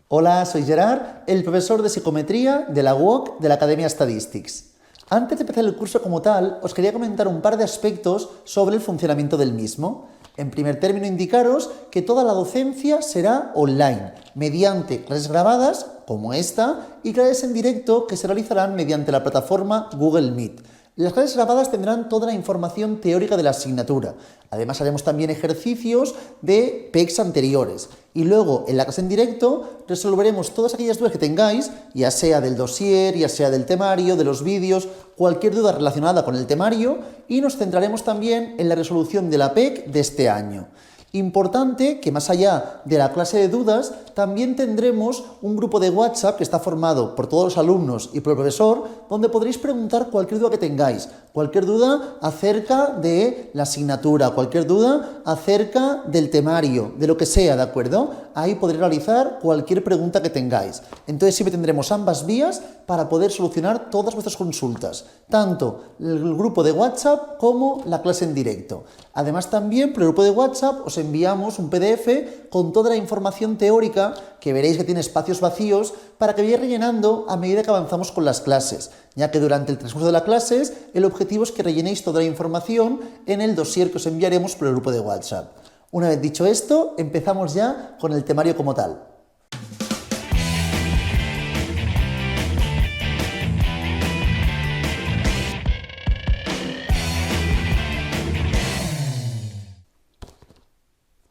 Hola, soy Gerard, el profesor de psicometría de la UOC de la Academia Statistics. Antes de empezar el curso como tal, os quería comentar un par de aspectos sobre el funcionamiento del mismo. En primer término, indicaros que toda la docencia será online, mediante clases grabadas, como esta, y clases en directo que se realizarán mediante la plataforma Google Meet. Las clases grabadas tendrán toda la información teórica de la asignatura. Además, haremos también ejercicios de PECs anteriores. Y luego, en la clase en directo, resolveremos todas aquellas dudas que tengáis, ya sea del dossier, ya sea del temario, de los vídeos, cualquier duda relacionada con el temario, y nos centraremos también en la resolución de la PEC de este año. Importante que más allá de la clase de dudas, también tendremos un grupo de WhatsApp que está formado por todos los alumnos y por el profesor, donde podréis preguntar cualquier duda que tengáis, cualquier duda acerca de la asignatura, cualquier duda acerca del temario, de lo que sea, ¿de acuerdo? Ahí podréis realizar cualquier pregunta que tengáis. Entonces siempre tendremos ambas vías para poder solucionar todas vuestras consultas, tanto el grupo de WhatsApp como la clase en directo. Además también por el grupo de WhatsApp os enviamos un PDF con toda la información teórica que veréis que tiene espacios vacíos para que vayáis rellenando a medida que avanzamos con las clases, ya que durante el transcurso de las clases el objetivo es que rellenéis toda la información en el dossier que os enviaremos por el grupo de WhatsApp. Una vez dicho esto, empezamos ya con el temario como tal.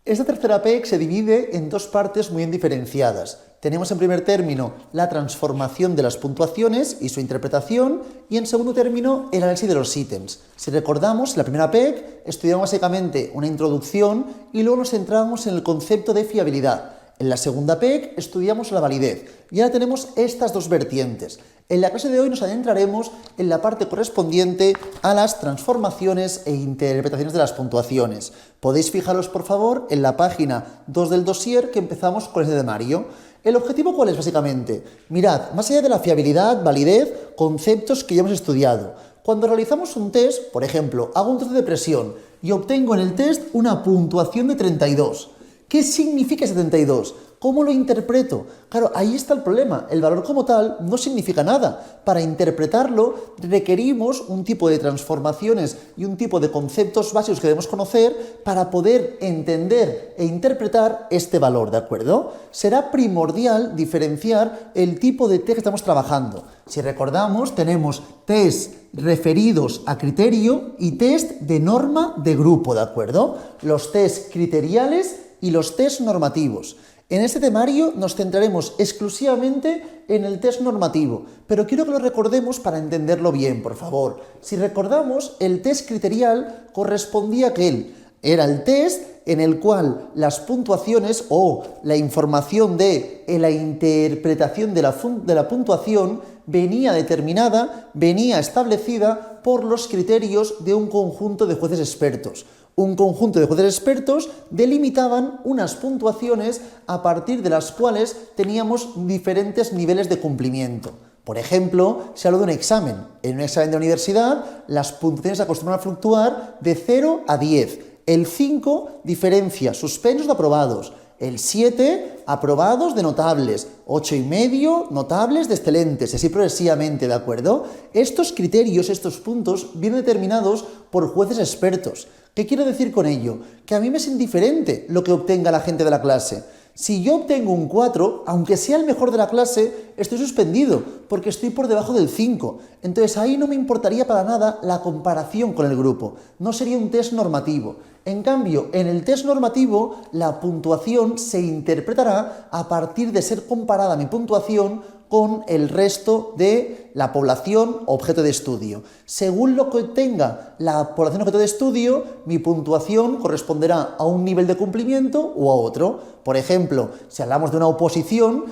Esta tercera PEC se divide en dos partes muy diferenciadas. Tenemos en primer término la transformación de las puntuaciones y su interpretación, y en segundo término el análisis de los ítems. Si recordamos, en la primera PEC estudiamos básicamente una introducción y luego nos centramos en el concepto de fiabilidad. En la segunda PEC estudiamos la validez y ahora tenemos estas dos vertientes. En la clase de hoy nos adentraremos en la parte correspondiente a las transformaciones e interpretaciones de las puntuaciones. Podéis fijaros, por favor, en la página 2 del dossier que empezamos con este temario. ¿El objetivo cuál es básicamente? Mirad, más allá de la fiabilidad, validez, conceptos que ya hemos estudiado. Cuando realizamos un test, por ejemplo, hago un test de presión y obtengo en el test una puntuación de 32. ¿Qué significa 72? ¿Cómo lo interpreto? Claro, ahí está el problema. El valor como tal no significa nada. Para interpretarlo requerimos un tipo de transformaciones y un tipo de conceptos básicos que debemos conocer para poder entender e interpretar este valor, ¿de acuerdo? Será primordial diferenciar el tipo de test que estamos trabajando. Si recordamos, tenemos test referidos a criterio y test de norma de grupo, ¿de acuerdo? Los test criteriales y los test normativos. En este temario nos centraremos exclusivamente en el test normativo, pero quiero que lo recordemos para entenderlo bien, por favor. Si recordamos, el test criterial correspondía a aquel. Era el test en el cual las puntuaciones o la información de la interpretación de la puntuación venía determinada, venía establecida por los criterios de un conjunto de jueces expertos. Un conjunto de jueces expertos delimitaban unas puntuaciones a partir de las cuales teníamos diferentes niveles de cumplimiento. Por ejemplo, se habla de un examen. En un examen de universidad, las puntuaciones acostumbran a fluctuar de 0 a 10. El 5 diferencia suspensos de aprobados. El 7, aprobados de notables, 8,5, notables de excelentes, y así progresivamente, ¿de acuerdo? Estos criterios, estos puntos, vienen determinados por jueces expertos. ¿Qué quiero decir con ello? Que a mí me es indiferente lo que obtenga la gente de la clase. Si yo obtengo un 4, aunque sea el mejor de la clase, estoy suspendido, porque estoy por debajo del 5. Entonces ahí no me importaría para nada la comparación con el grupo. No sería un test normativo. En cambio, en el test normativo, la puntuación se interpretará a partir de ser comparada mi puntuación con el resto de la población objeto de estudio. Según lo que tenga la población objeto de estudio, mi puntuación corresponderá a un nivel de cumplimiento o a otro. Por ejemplo, si hablamos de una oposición,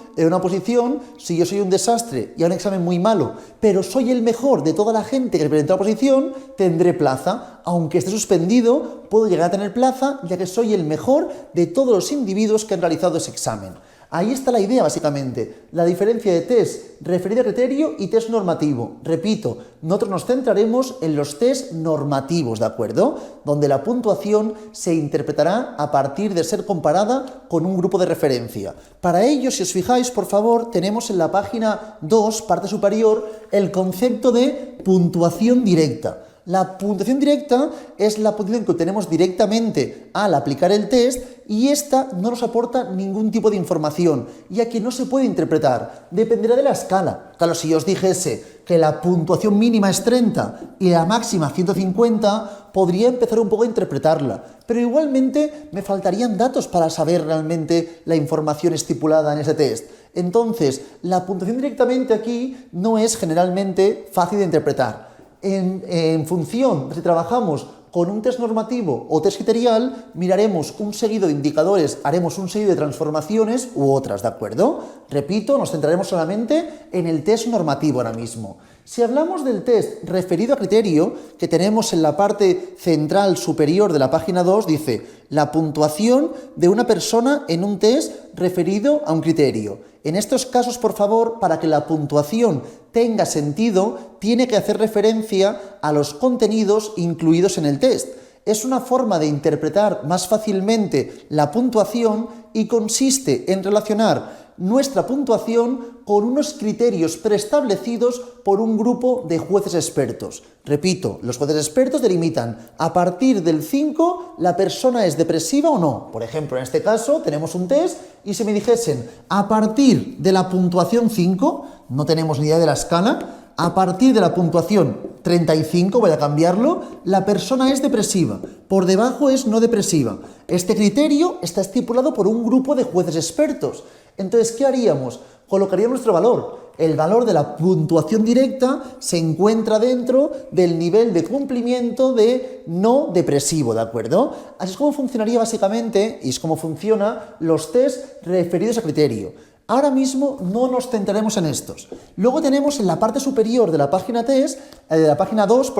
si yo soy un desastre y a un examen muy malo, pero soy el mejor de toda la gente que presenta la oposición, tendré plaza. Aunque esté suspendido, puedo llegar a tener plaza, ya que soy el mejor de todos los individuos que han realizado ese examen. Ahí está la idea, básicamente, la diferencia de test referido a criterio y test normativo. Repito, nosotros nos centraremos en los test normativos, ¿de acuerdo? Donde la puntuación se interpretará a partir de ser comparada con un grupo de referencia. Para ello, si os fijáis, por favor, tenemos en la página 2, parte superior, el concepto de puntuación directa. La puntuación directa es la puntuación que obtenemos directamente al aplicar el test y esta no nos aporta ningún tipo de información, ya que no se puede interpretar, dependerá de la escala. Claro, si yo os dijese que la puntuación mínima es 30 y la máxima 150, podría empezar un poco a interpretarla, pero igualmente me faltarían datos para saber realmente la información estipulada en ese test. Entonces, la puntuación directamente aquí no es generalmente fácil de interpretar. En función de si trabajamos con un test normativo o test criterial, miraremos un seguido de indicadores, haremos un seguido de transformaciones u otras, ¿de acuerdo? Repito, nos centraremos solamente en el test normativo ahora mismo. Si hablamos del test referido a criterio, que tenemos en la parte central superior de la página 2, dice la puntuación de una persona en un test referido a un criterio. En estos casos, por favor, para que la puntuación tenga sentido, tiene que hacer referencia a los contenidos incluidos en el test. Es una forma de interpretar más fácilmente la puntuación y consiste en relacionar nuestra puntuación con unos criterios preestablecidos por un grupo de jueces expertos. Repito, los jueces expertos delimitan a partir del 5 la persona es depresiva o no. Por ejemplo, en este caso tenemos un test y si me dijesen a partir de la puntuación 5, no tenemos ni idea de la escala, a partir de la puntuación 35, voy a cambiarlo, la persona es depresiva, por debajo es no depresiva. Este criterio está estipulado por un grupo de jueces expertos. Entonces, ¿qué haríamos? Colocaríamos nuestro valor. El valor de la puntuación directa se encuentra dentro del nivel de cumplimiento de no depresivo, ¿de acuerdo? Así es como funcionaría básicamente, y es como funcionan los test referidos a criterio. Ahora mismo no nos centraremos en estos. Luego tenemos en la parte superior de la página 2,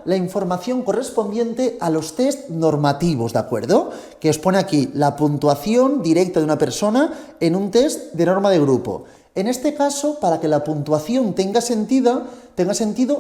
la información correspondiente a los test normativos, ¿de acuerdo? Que os pone aquí la puntuación directa de una persona en un test de norma de grupo. En este caso, para que la puntuación tenga sentido,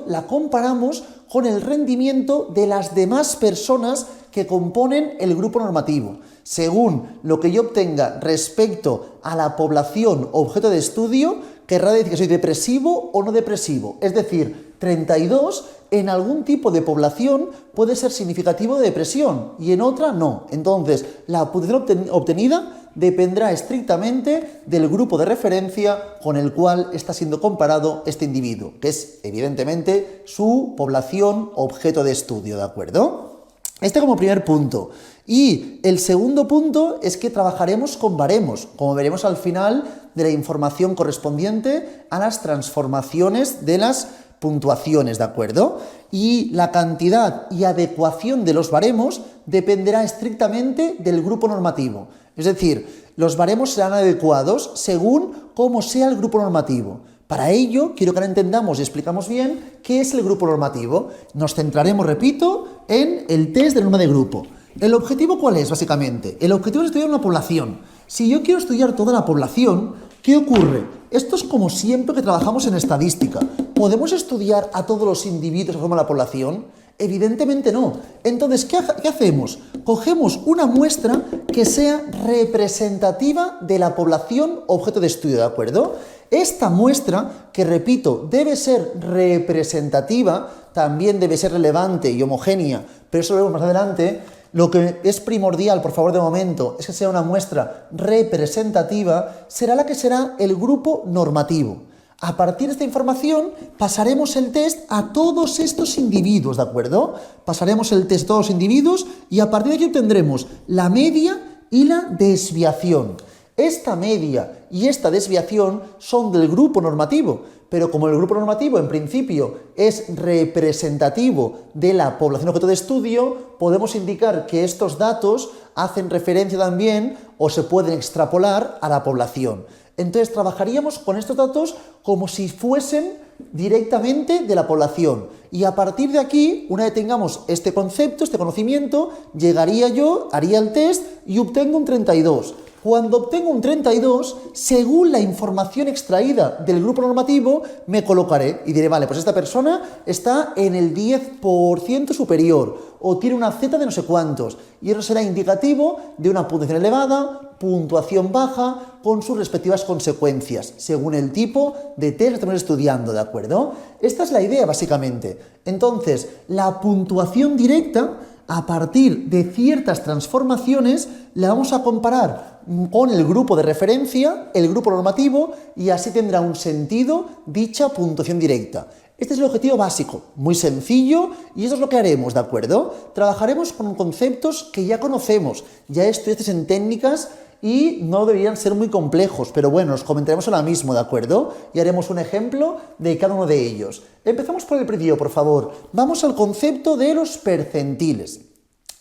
la comparamos con el rendimiento de las demás personas que componen el grupo normativo. Según lo que yo obtenga respecto a la población objeto de estudio, querrá decir que soy depresivo o no depresivo. Es decir, 32 en algún tipo de población puede ser significativo de depresión y en otra no. Entonces, la puntuación obtenida dependerá estrictamente del grupo de referencia con el cual está siendo comparado este individuo, que es evidentemente su población objeto de estudio, ¿de acuerdo? Este como primer punto. Y el segundo punto es que trabajaremos con baremos, como veremos al final de la información correspondiente a las transformaciones de las puntuaciones, ¿de acuerdo? Y la cantidad y adecuación de los baremos dependerá estrictamente del grupo normativo. Es decir, los baremos serán adecuados según cómo sea el grupo normativo. Para ello, quiero que ahora entendamos y explicamos bien qué es el grupo normativo. Nos centraremos, repito, en el test de norma de grupo. ¿El objetivo cuál es, básicamente? El objetivo es estudiar una población. Si yo quiero estudiar toda la población, ¿qué ocurre? Esto es como siempre que trabajamos en estadística. ¿Podemos estudiar a todos los individuos que forman la población? Evidentemente no. Entonces, ¿qué hacemos? Cogemos una muestra que sea representativa de la población objeto de estudio, ¿de acuerdo? Esta muestra, que repito, debe ser representativa, también debe ser relevante y homogénea, pero eso lo vemos más adelante. Lo que es primordial, por favor, de momento, es que sea una muestra representativa, será la que será el grupo normativo. A partir de esta información pasaremos el test a todos estos individuos, ¿de acuerdo? Pasaremos el test a todos los individuos y a partir de aquí obtendremos la media y la desviación. Esta media y esta desviación son del grupo normativo, pero como el grupo normativo en principio es representativo de la población objeto de estudio, podemos indicar que estos datos hacen referencia también o se pueden extrapolar a la población. Entonces trabajaríamos con estos datos como si fuesen directamente de la población y a partir de aquí, una vez tengamos este concepto, este conocimiento, llegaría yo, haría el test y obtengo un 32. Cuando obtengo un 32, según la información extraída del grupo normativo, me colocaré y diré, vale, pues esta persona está en el 10% superior o tiene una Z de no sé cuántos. Y eso será indicativo de una puntuación elevada, puntuación baja, con sus respectivas consecuencias, según el tipo de test que estamos estudiando, ¿de acuerdo? Esta es la idea, básicamente. Entonces, la puntuación directa, a partir de ciertas transformaciones, la vamos a comparar con el grupo de referencia, el grupo normativo, y así tendrá un sentido dicha puntuación directa. Este es el objetivo básico, muy sencillo, y eso es lo que haremos, ¿de acuerdo? Trabajaremos con conceptos que ya conocemos, ya estudiaste en técnicas y no deberían ser muy complejos, pero bueno, los comentaremos ahora mismo, ¿de acuerdo? Y haremos un ejemplo de cada uno de ellos. Empezamos por el principio, por favor. Vamos al concepto de los percentiles.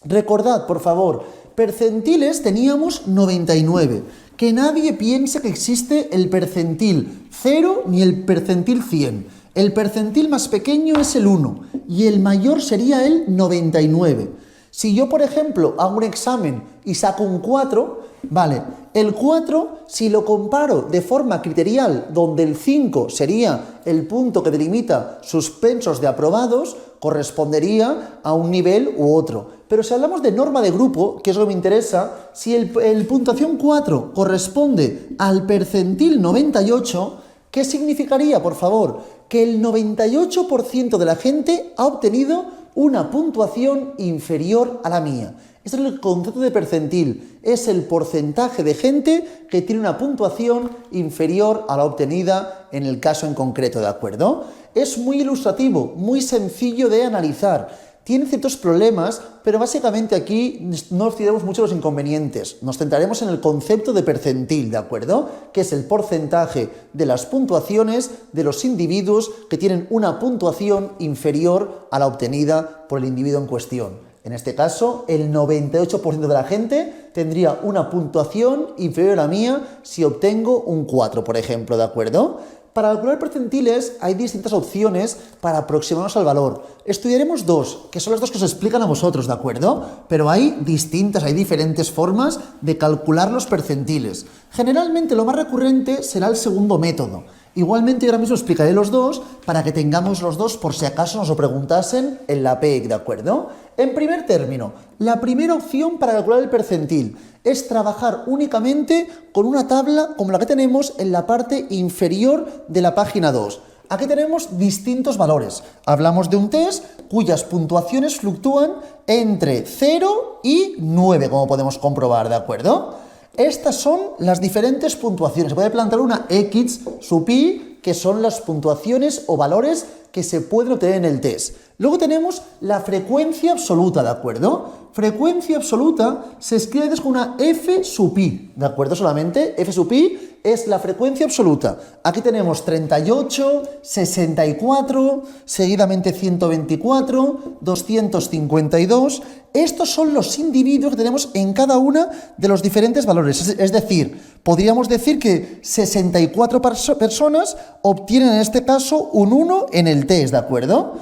Recordad, por favor, percentiles teníamos 99. Que nadie piense que existe el percentil 0 ni el percentil 100. El percentil más pequeño es el 1 y el mayor sería el 99. Si yo, por ejemplo, hago un examen y saco un 4, vale, el 4, si lo comparo de forma criterial, donde el 5 sería el punto que delimita suspensos de aprobados, correspondería a un nivel u otro. Pero si hablamos de norma de grupo, que es lo que me interesa, si el puntuación 4 corresponde al percentil 98, ¿qué significaría, por favor? Que el 98% de la gente ha obtenido una puntuación inferior a la mía. Este es el concepto de percentil, es el porcentaje de gente que tiene una puntuación inferior a la obtenida en el caso en concreto, ¿de acuerdo? Es muy ilustrativo, muy sencillo de analizar. Tiene ciertos problemas, pero básicamente aquí no estudiaremos mucho los inconvenientes. Nos centraremos en el concepto de percentil, ¿de acuerdo? Que es el porcentaje de las puntuaciones de los individuos que tienen una puntuación inferior a la obtenida por el individuo en cuestión. En este caso, el 98% de la gente tendría una puntuación inferior a la mía si obtengo un 4, por ejemplo, ¿de acuerdo? Para calcular percentiles hay distintas opciones para aproximarnos al valor. Estudiaremos dos, que son las dos que os explican a vosotros, ¿de acuerdo? Pero hay diferentes formas de calcular los percentiles. Generalmente lo más recurrente será el segundo método. Igualmente ahora mismo explicaré los dos para que tengamos los dos por si acaso nos lo preguntasen en la PEC, ¿de acuerdo? En primer término, la primera opción para calcular el percentil es trabajar únicamente con una tabla como la que tenemos en la parte inferior de la página 2. Aquí tenemos distintos valores. Hablamos de un test cuyas puntuaciones fluctúan entre 0 y 9, como podemos comprobar, ¿de acuerdo? Estas son las diferentes puntuaciones. Se puede plantear una X sub i, que son las puntuaciones o valores que se pueden obtener en el test. Luego tenemos la frecuencia absoluta, ¿de acuerdo? Frecuencia absoluta se escribe con una F sub i, ¿de acuerdo? Solamente F sub i es la frecuencia absoluta. Aquí tenemos 38, 64, seguidamente 124, 252. Estos son los individuos que tenemos en cada uno de los diferentes valores. Es decir, podríamos decir que 64 personas obtienen en este caso un 1 en el test, ¿de acuerdo?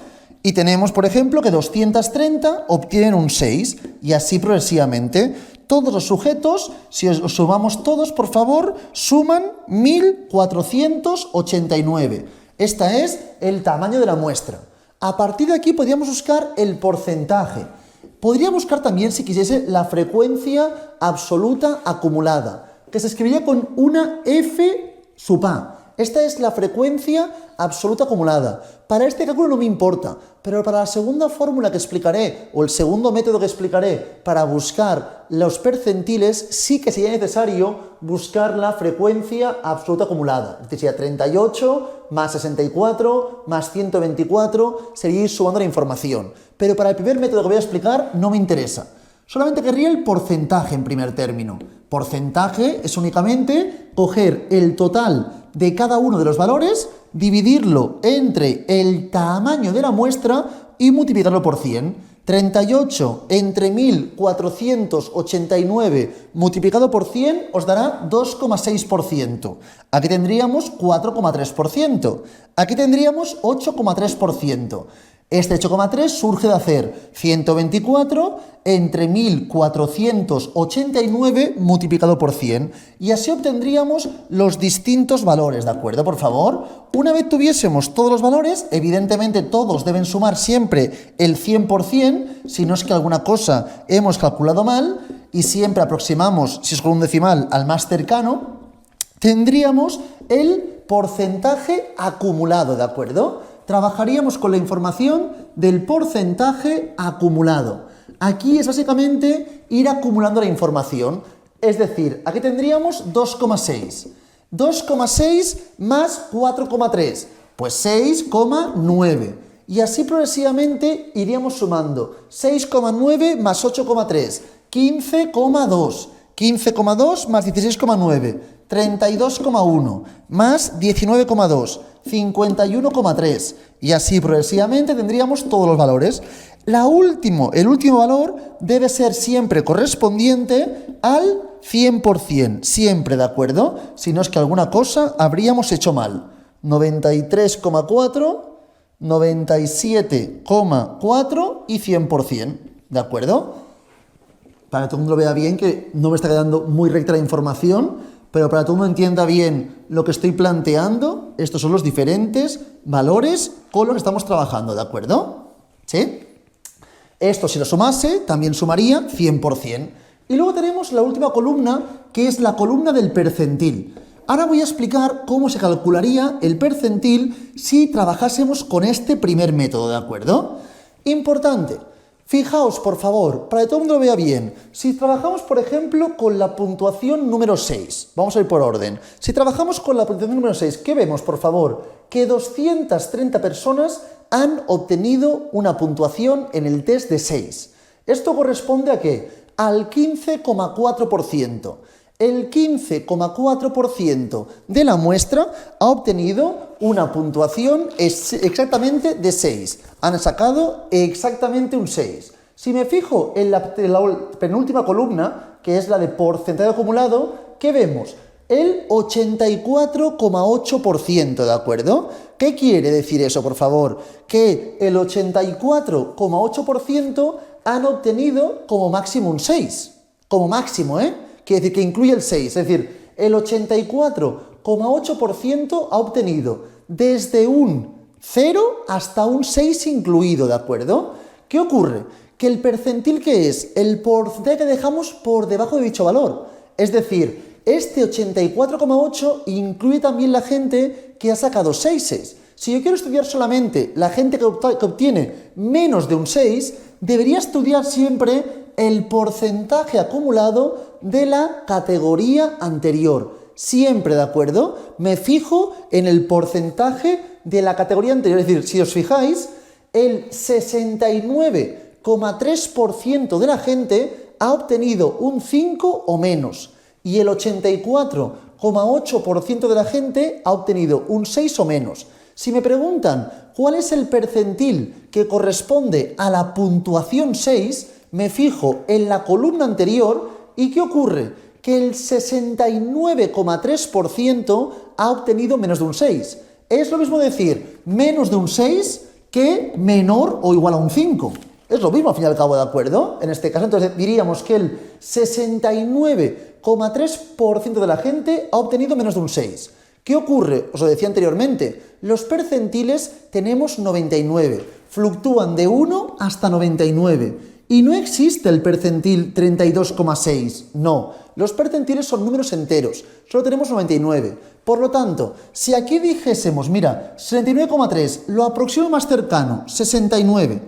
Y tenemos, por ejemplo, que 230 obtienen un 6 y así progresivamente. Todos los sujetos, si os sumamos todos, por favor, suman 1489. Este es el tamaño de la muestra. A partir de aquí podríamos buscar el porcentaje. Podría buscar también, si quisiese, la frecuencia absoluta acumulada, que se escribiría con una F sub a. Esta es la frecuencia absoluta acumulada. Para este cálculo no me importa, pero para la segunda fórmula que explicaré, o el segundo método que explicaré para buscar los percentiles, sí que sería necesario buscar la frecuencia absoluta acumulada. Es decir, 38 más 64 más 124, sería ir sumando la información. Pero para el primer método que voy a explicar no me interesa. Solamente querría el porcentaje en primer término. Porcentaje es únicamente coger el total de cada uno de los valores, dividirlo entre el tamaño de la muestra y multiplicarlo por 100. 38 entre 1489 multiplicado por 100 os dará 2,6%. Aquí tendríamos 4,3%. Aquí tendríamos 8,3%. Este 8,3 surge de hacer 124 entre 1489 multiplicado por 100 y así obtendríamos los distintos valores, ¿de acuerdo? Por favor, una vez tuviésemos todos los valores, evidentemente todos deben sumar siempre el 100%, si no es que alguna cosa hemos calculado mal, y siempre aproximamos, si es con un decimal, al más cercano, tendríamos el porcentaje acumulado, ¿de acuerdo? Trabajaríamos con la información del porcentaje acumulado. Aquí es básicamente ir acumulando la información. Es decir, aquí tendríamos 2,6. 2,6 más 4,3, pues 6,9. Y así progresivamente iríamos sumando 6,9 más 8,3, 15,2. 15,2 más 16,9, 32,1 más 19,2, 51,3 y así progresivamente tendríamos todos los valores. El último valor debe ser siempre correspondiente al 100%, siempre, ¿de acuerdo? Si no es que alguna cosa habríamos hecho mal. 93,4, 97,4 y 100%, ¿de acuerdo? Para que todo el mundo lo vea bien, que no me está quedando muy recta la información, pero para que todo el mundo entienda bien lo que estoy planteando, estos son los diferentes valores con los que estamos trabajando, ¿de acuerdo? ¿Sí? Esto, si lo sumase, también sumaría 100%. Y luego tenemos la última columna, que es la columna del percentil. Ahora voy a explicar cómo se calcularía el percentil si trabajásemos con este primer método, ¿de acuerdo? Importante. Fijaos, por favor, para que todo el mundo lo vea bien, si trabajamos, por ejemplo, con la puntuación número 6, vamos a ir por orden, si trabajamos con la puntuación número 6, ¿qué vemos, por favor? Que 230 personas han obtenido una puntuación en el test de 6. ¿Esto corresponde a qué? Al 15,4%. El 15,4% de la muestra ha obtenido una puntuación exactamente de 6. Han sacado exactamente un 6. Si me fijo en la penúltima columna, que es la de porcentaje acumulado, ¿qué vemos? El 84,8%, ¿de acuerdo? ¿Qué quiere decir eso, por favor? Que el 84,8% han obtenido como máximo un 6. Como máximo, ¿eh? Quiere decir que incluye el 6, es decir, el 84,8% ha obtenido desde un 0 hasta un 6 incluido, ¿de acuerdo? ¿Qué ocurre? Que el percentil, ¿qué es? El porcentaje que dejamos por debajo de dicho valor. Es decir, este 84,8 incluye también la gente que ha sacado 6. Si yo quiero estudiar solamente la gente que obtiene menos de un 6, debería estudiar siempre el porcentaje acumulado de la categoría anterior. Siempre, ¿de acuerdo? Me fijo en el porcentaje de la categoría anterior. Es decir, si os fijáis, el 69,3% de la gente ha obtenido un 5 o menos y el 84,8% de la gente ha obtenido un 6 o menos. Si me preguntan cuál es el percentil que corresponde a la puntuación 6, me fijo en la columna anterior y ¿qué ocurre? Que el 69,3% ha obtenido menos de un 6. Es lo mismo decir menos de un 6 que menor o igual a un 5. Es lo mismo al fin y al cabo, ¿de acuerdo? En este caso, entonces diríamos que el 69,3% de la gente ha obtenido menos de un 6. ¿Qué ocurre? Os lo decía anteriormente, los percentiles tenemos 99, fluctúan de 1 hasta 99. Y no existe el percentil 32,6, no. Los percentiles son números enteros, solo tenemos 99. Por lo tanto, si aquí dijésemos, mira, 69,3, lo aproximo más cercano, 69,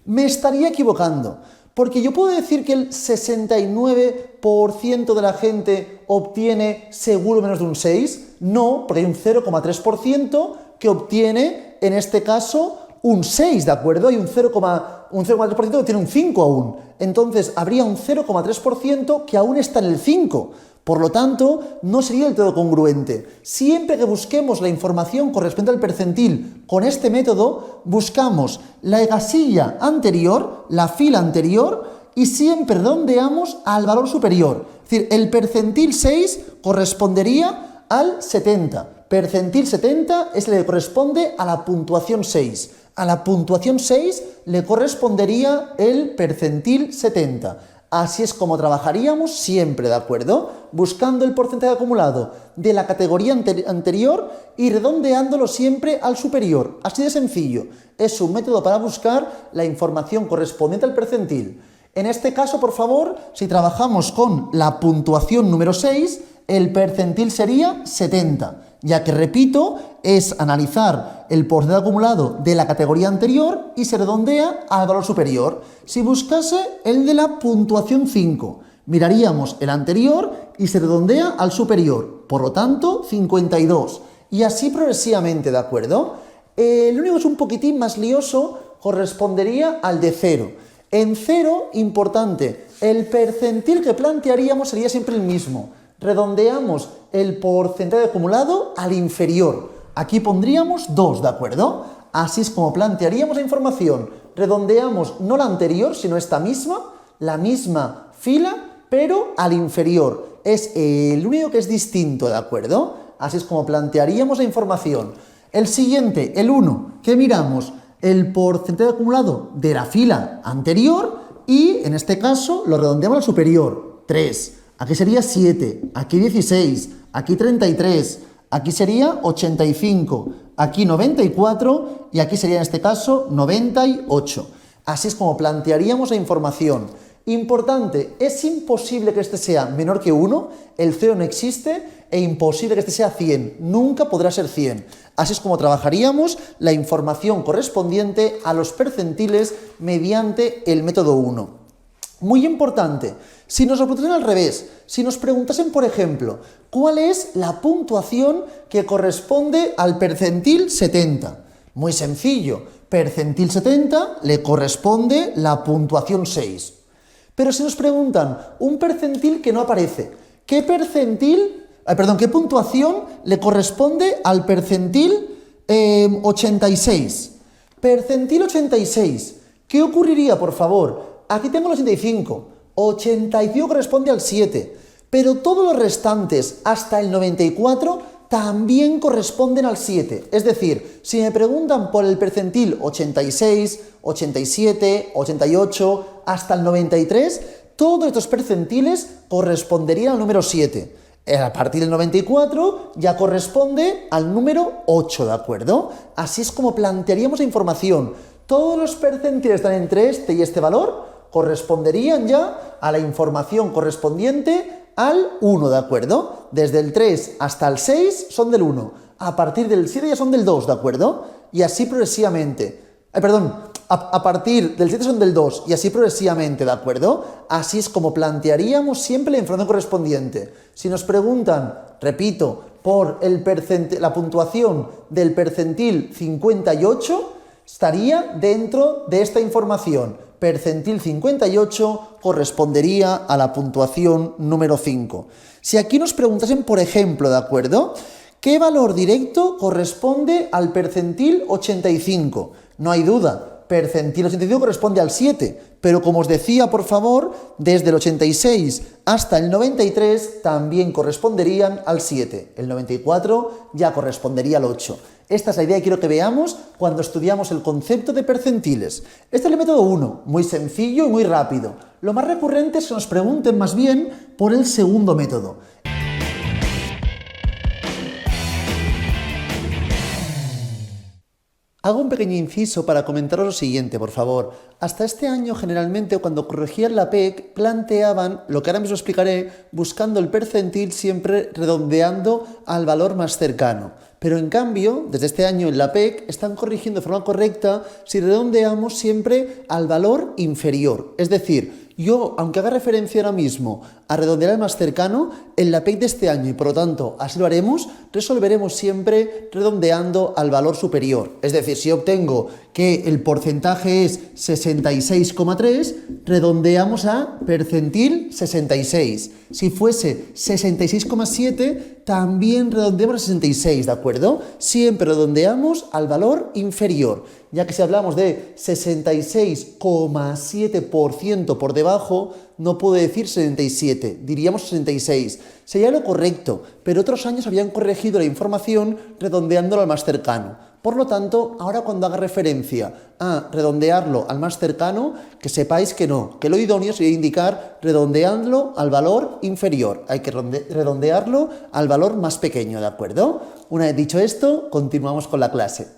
me estaría equivocando. Porque yo puedo decir que el 69% de la gente obtiene seguro menos de un 6. No, porque hay un 0,3% que obtiene, en este caso, un 6, ¿de acuerdo? Hay un 0,3% que tiene un 5 aún. Entonces, habría un 0,3% que aún está en el 5. Por lo tanto, no sería del todo congruente. Siempre que busquemos la información correspondiente al percentil con este método, buscamos la casilla anterior, la fila anterior, y siempre redondeamos al valor superior. Es decir, el percentil 6 correspondería al 70. Percentil 70 es el que corresponde a la puntuación 6. A la puntuación 6 le correspondería el percentil 70. Así es como trabajaríamos siempre, ¿de acuerdo? Buscando el porcentaje acumulado de la categoría anterior y redondeándolo siempre al superior. Así de sencillo. Es un método para buscar la información correspondiente al percentil. En este caso, por favor, si trabajamos con la puntuación número 6, el percentil sería 70, ya que, repito, es analizar el porcentaje acumulado de la categoría anterior y se redondea al valor superior. Si buscase el de la puntuación 5, miraríamos el anterior y se redondea al superior, por lo tanto 52, y así progresivamente, ¿de acuerdo? El único que es un poquitín más lioso correspondería al de 0. En 0, importante, el percentil que plantearíamos sería siempre el mismo. Redondeamos el porcentaje acumulado al inferior. Aquí pondríamos 2, ¿de acuerdo? Así es como plantearíamos la información. Redondeamos no la anterior, sino esta misma, la misma fila, pero al inferior. Es el único que es distinto, ¿de acuerdo? Así es como plantearíamos la información. El siguiente, el 1, ¿qué miramos? El porcentaje acumulado de la fila anterior y, en este caso, lo redondeamos al superior. 3. Aquí sería 7, aquí 16, aquí 33, aquí sería 85, aquí 94 y aquí sería en este caso 98. Así es como plantearíamos la información. Importante, es imposible que este sea menor que 1, el 0 no existe, e imposible que este sea 100, nunca podrá ser 100. Así es como trabajaríamos la información correspondiente a los percentiles mediante el método 1. Muy importante, si nos lo preguntasen al revés, si nos preguntasen, por ejemplo, ¿cuál es la puntuación que corresponde al percentil 70? Muy sencillo, percentil 70 le corresponde la puntuación 6. Pero si nos preguntan un percentil que no aparece, ¿qué puntuación le corresponde al percentil 86? Percentil 86, ¿qué ocurriría, por favor? Aquí tengo el 85, 85 corresponde al 7, pero todos los restantes hasta el 94 también corresponden al 7. Es decir, si me preguntan por el percentil 86, 87, 88, hasta el 93, todos estos percentiles corresponderían al número 7. A partir del 94 ya corresponde al número 8, ¿de acuerdo? Así es como plantearíamos la información. Todos los percentiles están entre este y este valor corresponderían ya a la información correspondiente al 1, ¿de acuerdo? Desde el 3 hasta el 6 son del 1, a partir del 7 ya son del 2, ¿de acuerdo? Y así progresivamente. A partir del 7 son del 2 y así progresivamente, ¿de acuerdo? Así es como plantearíamos siempre la información correspondiente. Si nos preguntan, repito, por la puntuación del percentil 58, estaría dentro de esta información. Percentil 58 correspondería a la puntuación número 5. Si aquí nos preguntasen, por ejemplo, ¿de acuerdo?, ¿qué valor directo corresponde al percentil 85? No hay duda, percentil 85 corresponde al 7, pero como os decía, por favor, desde el 86 hasta el 93 también corresponderían al 7. El 94 ya correspondería al 8. Esta es la idea que quiero que veamos cuando estudiamos el concepto de percentiles. Este es el método 1, muy sencillo y muy rápido. Lo más recurrente es que nos pregunten más bien por el segundo método. Hago un pequeño inciso para comentaros lo siguiente, por favor. Hasta este año, generalmente, cuando corregían la PEC, planteaban, lo que ahora mismo explicaré, buscando el percentil siempre redondeando al valor más cercano. Pero en cambio, desde este año en la PEC, están corrigiendo de forma correcta si redondeamos siempre al valor inferior. Es decir, yo, aunque haga referencia ahora mismo a redondear al más cercano, en la PEC de este año, y por lo tanto así lo haremos, resolveremos siempre redondeando al valor superior. Es decir, si obtengo que el porcentaje es 66,3, redondeamos a percentil 66. Si fuese 66,7, también redondeamos a 66, ¿de acuerdo? Siempre redondeamos al valor inferior, ya que si hablamos de 66,7% por debajo, no puedo decir 77, diríamos 66. Sería lo correcto, pero otros años habían corregido la información redondeándola al más cercano. Por lo tanto, ahora cuando haga referencia a redondearlo al más cercano, que sepáis que no, que lo idóneo sería indicar redondearlo al valor inferior. Hay que redondearlo al valor más pequeño, ¿de acuerdo? Una vez dicho esto, continuamos con la clase.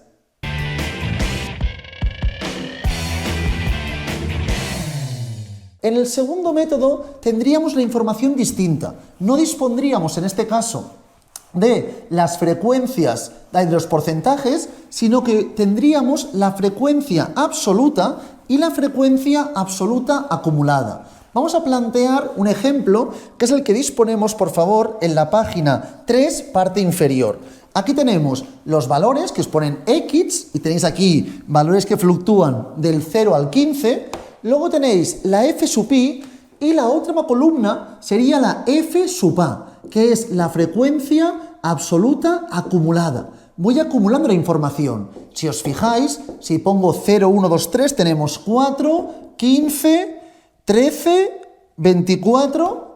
En el segundo método tendríamos la información distinta. No dispondríamos en este caso de las frecuencias de los porcentajes, sino que tendríamos la frecuencia absoluta y la frecuencia absoluta acumulada. Vamos a plantear un ejemplo que es el que disponemos, por favor, en la página 3, parte inferior. Aquí tenemos los valores que os ponen X y tenéis aquí valores que fluctúan del 0 al 15. Luego tenéis la F sub i y la última columna sería la F sub a, que es la frecuencia absoluta acumulada. Voy acumulando la información. Si os fijáis, si pongo 0, 1, 2, 3, tenemos 4, 15, 13, 24,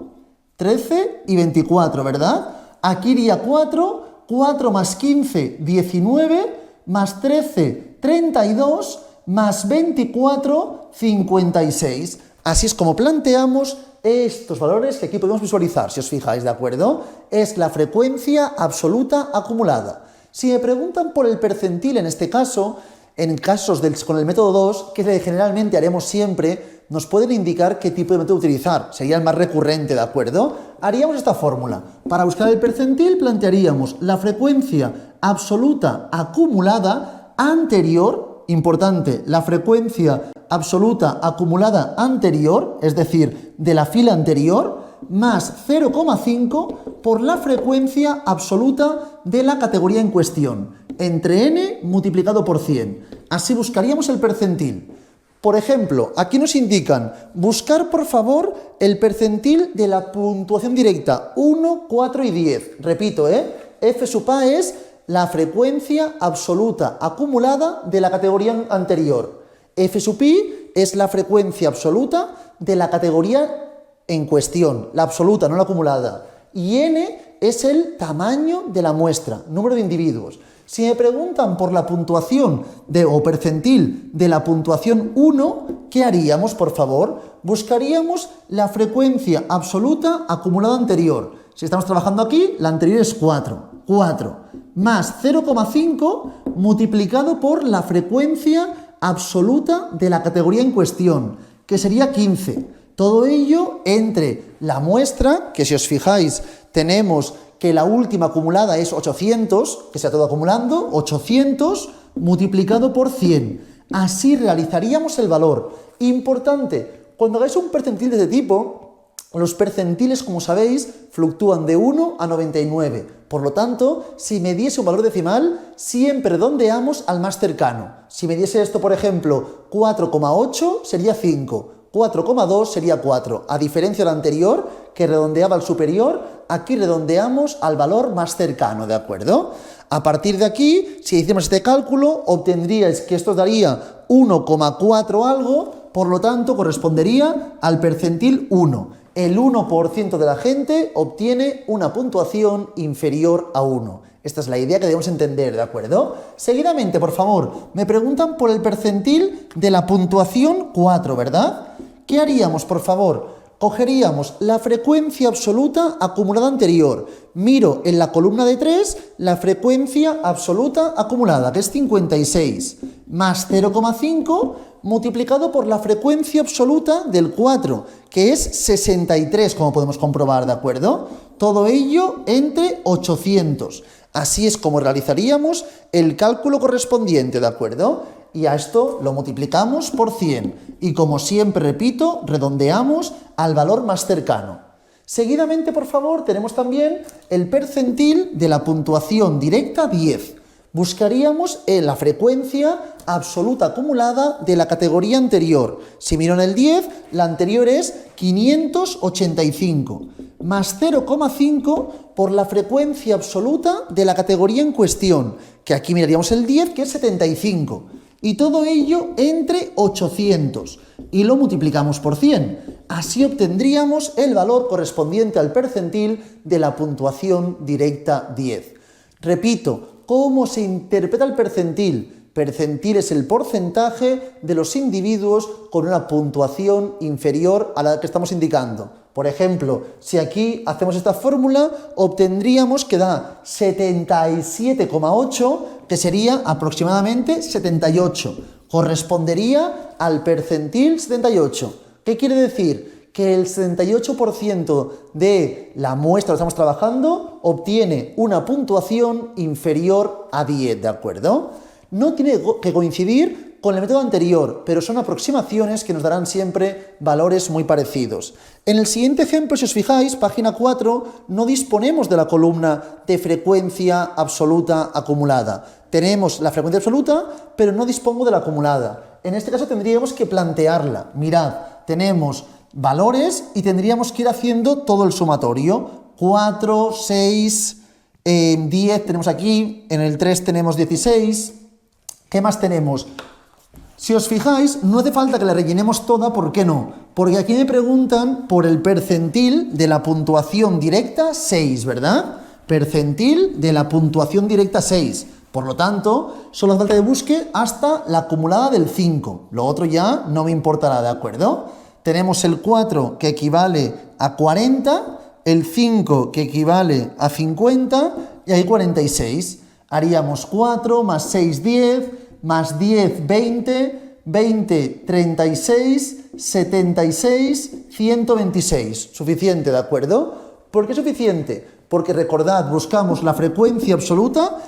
13 y 24, ¿verdad? Aquí iría 4, 4 más 15, 19, más 13, 32, más 24, 56. Así es como planteamos estos valores que aquí podemos visualizar, si os fijáis, ¿de acuerdo? Es la frecuencia absoluta acumulada. Si me preguntan por el percentil en este caso, en casos con el método 2, que generalmente haremos siempre, nos pueden indicar qué tipo de método utilizar. Sería el más recurrente, ¿de acuerdo? Haríamos esta fórmula. Para buscar el percentil plantearíamos la frecuencia absoluta acumulada anterior, importante, la frecuencia absoluta acumulada anterior, es decir, de la fila anterior, más 0,5 por la frecuencia absoluta de la categoría en cuestión, entre n multiplicado por 100. Así buscaríamos el percentil. Por ejemplo, aquí nos indican buscar, por favor, el percentil de la puntuación directa 1, 4 y 10. Repito, F sub a es la frecuencia absoluta acumulada de la categoría anterior. F sub i es la frecuencia absoluta de la categoría en cuestión, la absoluta, no la acumulada. Y n es el tamaño de la muestra, número de individuos. Si me preguntan por la puntuación o percentil de la puntuación 1, ¿qué haríamos, por favor? Buscaríamos la frecuencia absoluta acumulada anterior. Si estamos trabajando aquí, la anterior es 4. 4 más 0,5 multiplicado por la frecuencia absoluta de la categoría en cuestión, que sería 15. Todo ello entre la muestra, que si os fijáis tenemos que la última acumulada es 800, que se ha todo acumulando, 800 multiplicado por 100. Así realizaríamos el valor. Importante, cuando hagáis un percentil de este tipo, los percentiles, como sabéis, fluctúan de 1 a 99. Por lo tanto, si me diese un valor decimal, siempre redondeamos al más cercano. Si me diese esto, por ejemplo, 4,8 sería 5. 4,2 sería 4. A diferencia del anterior, que redondeaba al superior, aquí redondeamos al valor más cercano, ¿de acuerdo? A partir de aquí, si hicimos este cálculo, obtendríais que esto daría 1,4 algo, por lo tanto, correspondería al percentil 1. El 1% de la gente obtiene una puntuación inferior a 1. Esta es la idea que debemos entender, ¿de acuerdo? Seguidamente, por favor, me preguntan por el percentil de la puntuación 4, ¿verdad? ¿Qué haríamos, por favor? Cogeríamos la frecuencia absoluta acumulada anterior. Miro en la columna de 3 la frecuencia absoluta acumulada, que es 56, más 0,5 multiplicado por la frecuencia absoluta del 4, que es 63, como podemos comprobar, ¿de acuerdo? Todo ello entre 800. Así es como realizaríamos el cálculo correspondiente, ¿de acuerdo? Y a esto lo multiplicamos por 100. Y como siempre repito, redondeamos al valor más cercano. Seguidamente, por favor, tenemos también el percentil de la puntuación directa 10. Buscaríamos la frecuencia absoluta acumulada de la categoría anterior. Si miro en el 10, la anterior es 585, más 0,5 por la frecuencia absoluta de la categoría en cuestión, que aquí miraríamos el 10, que es 75. Y todo ello entre 800. Y lo multiplicamos por 100. Así obtendríamos el valor correspondiente al percentil de la puntuación directa 10. Repito, ¿Cómo se interpreta el percentil? Percentil es el porcentaje de los individuos con una puntuación inferior a la que estamos indicando. Por ejemplo, si aquí hacemos esta fórmula, obtendríamos que da 77,8, que sería aproximadamente 78. Correspondería al percentil 78. ¿Qué quiere decir? Que el 78% de la muestra que estamos trabajando obtiene una puntuación inferior a 10, ¿de acuerdo? No tiene que coincidir con el método anterior, pero son aproximaciones que nos darán siempre valores muy parecidos. En el siguiente ejemplo, si os fijáis, página 4, no disponemos de la columna de frecuencia absoluta acumulada. Tenemos la frecuencia absoluta, pero no dispongo de la acumulada. En este caso tendríamos que plantearla. Mirad, tenemos valores y tendríamos que ir haciendo todo el sumatorio. 4, 6, 10 tenemos aquí, en el 3 tenemos 16. ¿Qué más tenemos? Si os fijáis, no hace falta que la rellenemos toda, ¿por qué no? Porque aquí me preguntan por el percentil de la puntuación directa 6, ¿verdad? Percentil de la puntuación directa 6. Por lo tanto, solo hace falta que busque hasta la acumulada del 5. Lo otro ya no me importará, ¿de acuerdo? Tenemos el 4 que equivale a 40, el 5 que equivale a 50 y ahí 46. Haríamos 4 más 6, 10, más 10, 20, 20, 36, 76, 126. Suficiente, ¿de acuerdo? ¿Por qué suficiente? Porque recordad, buscamos la frecuencia absoluta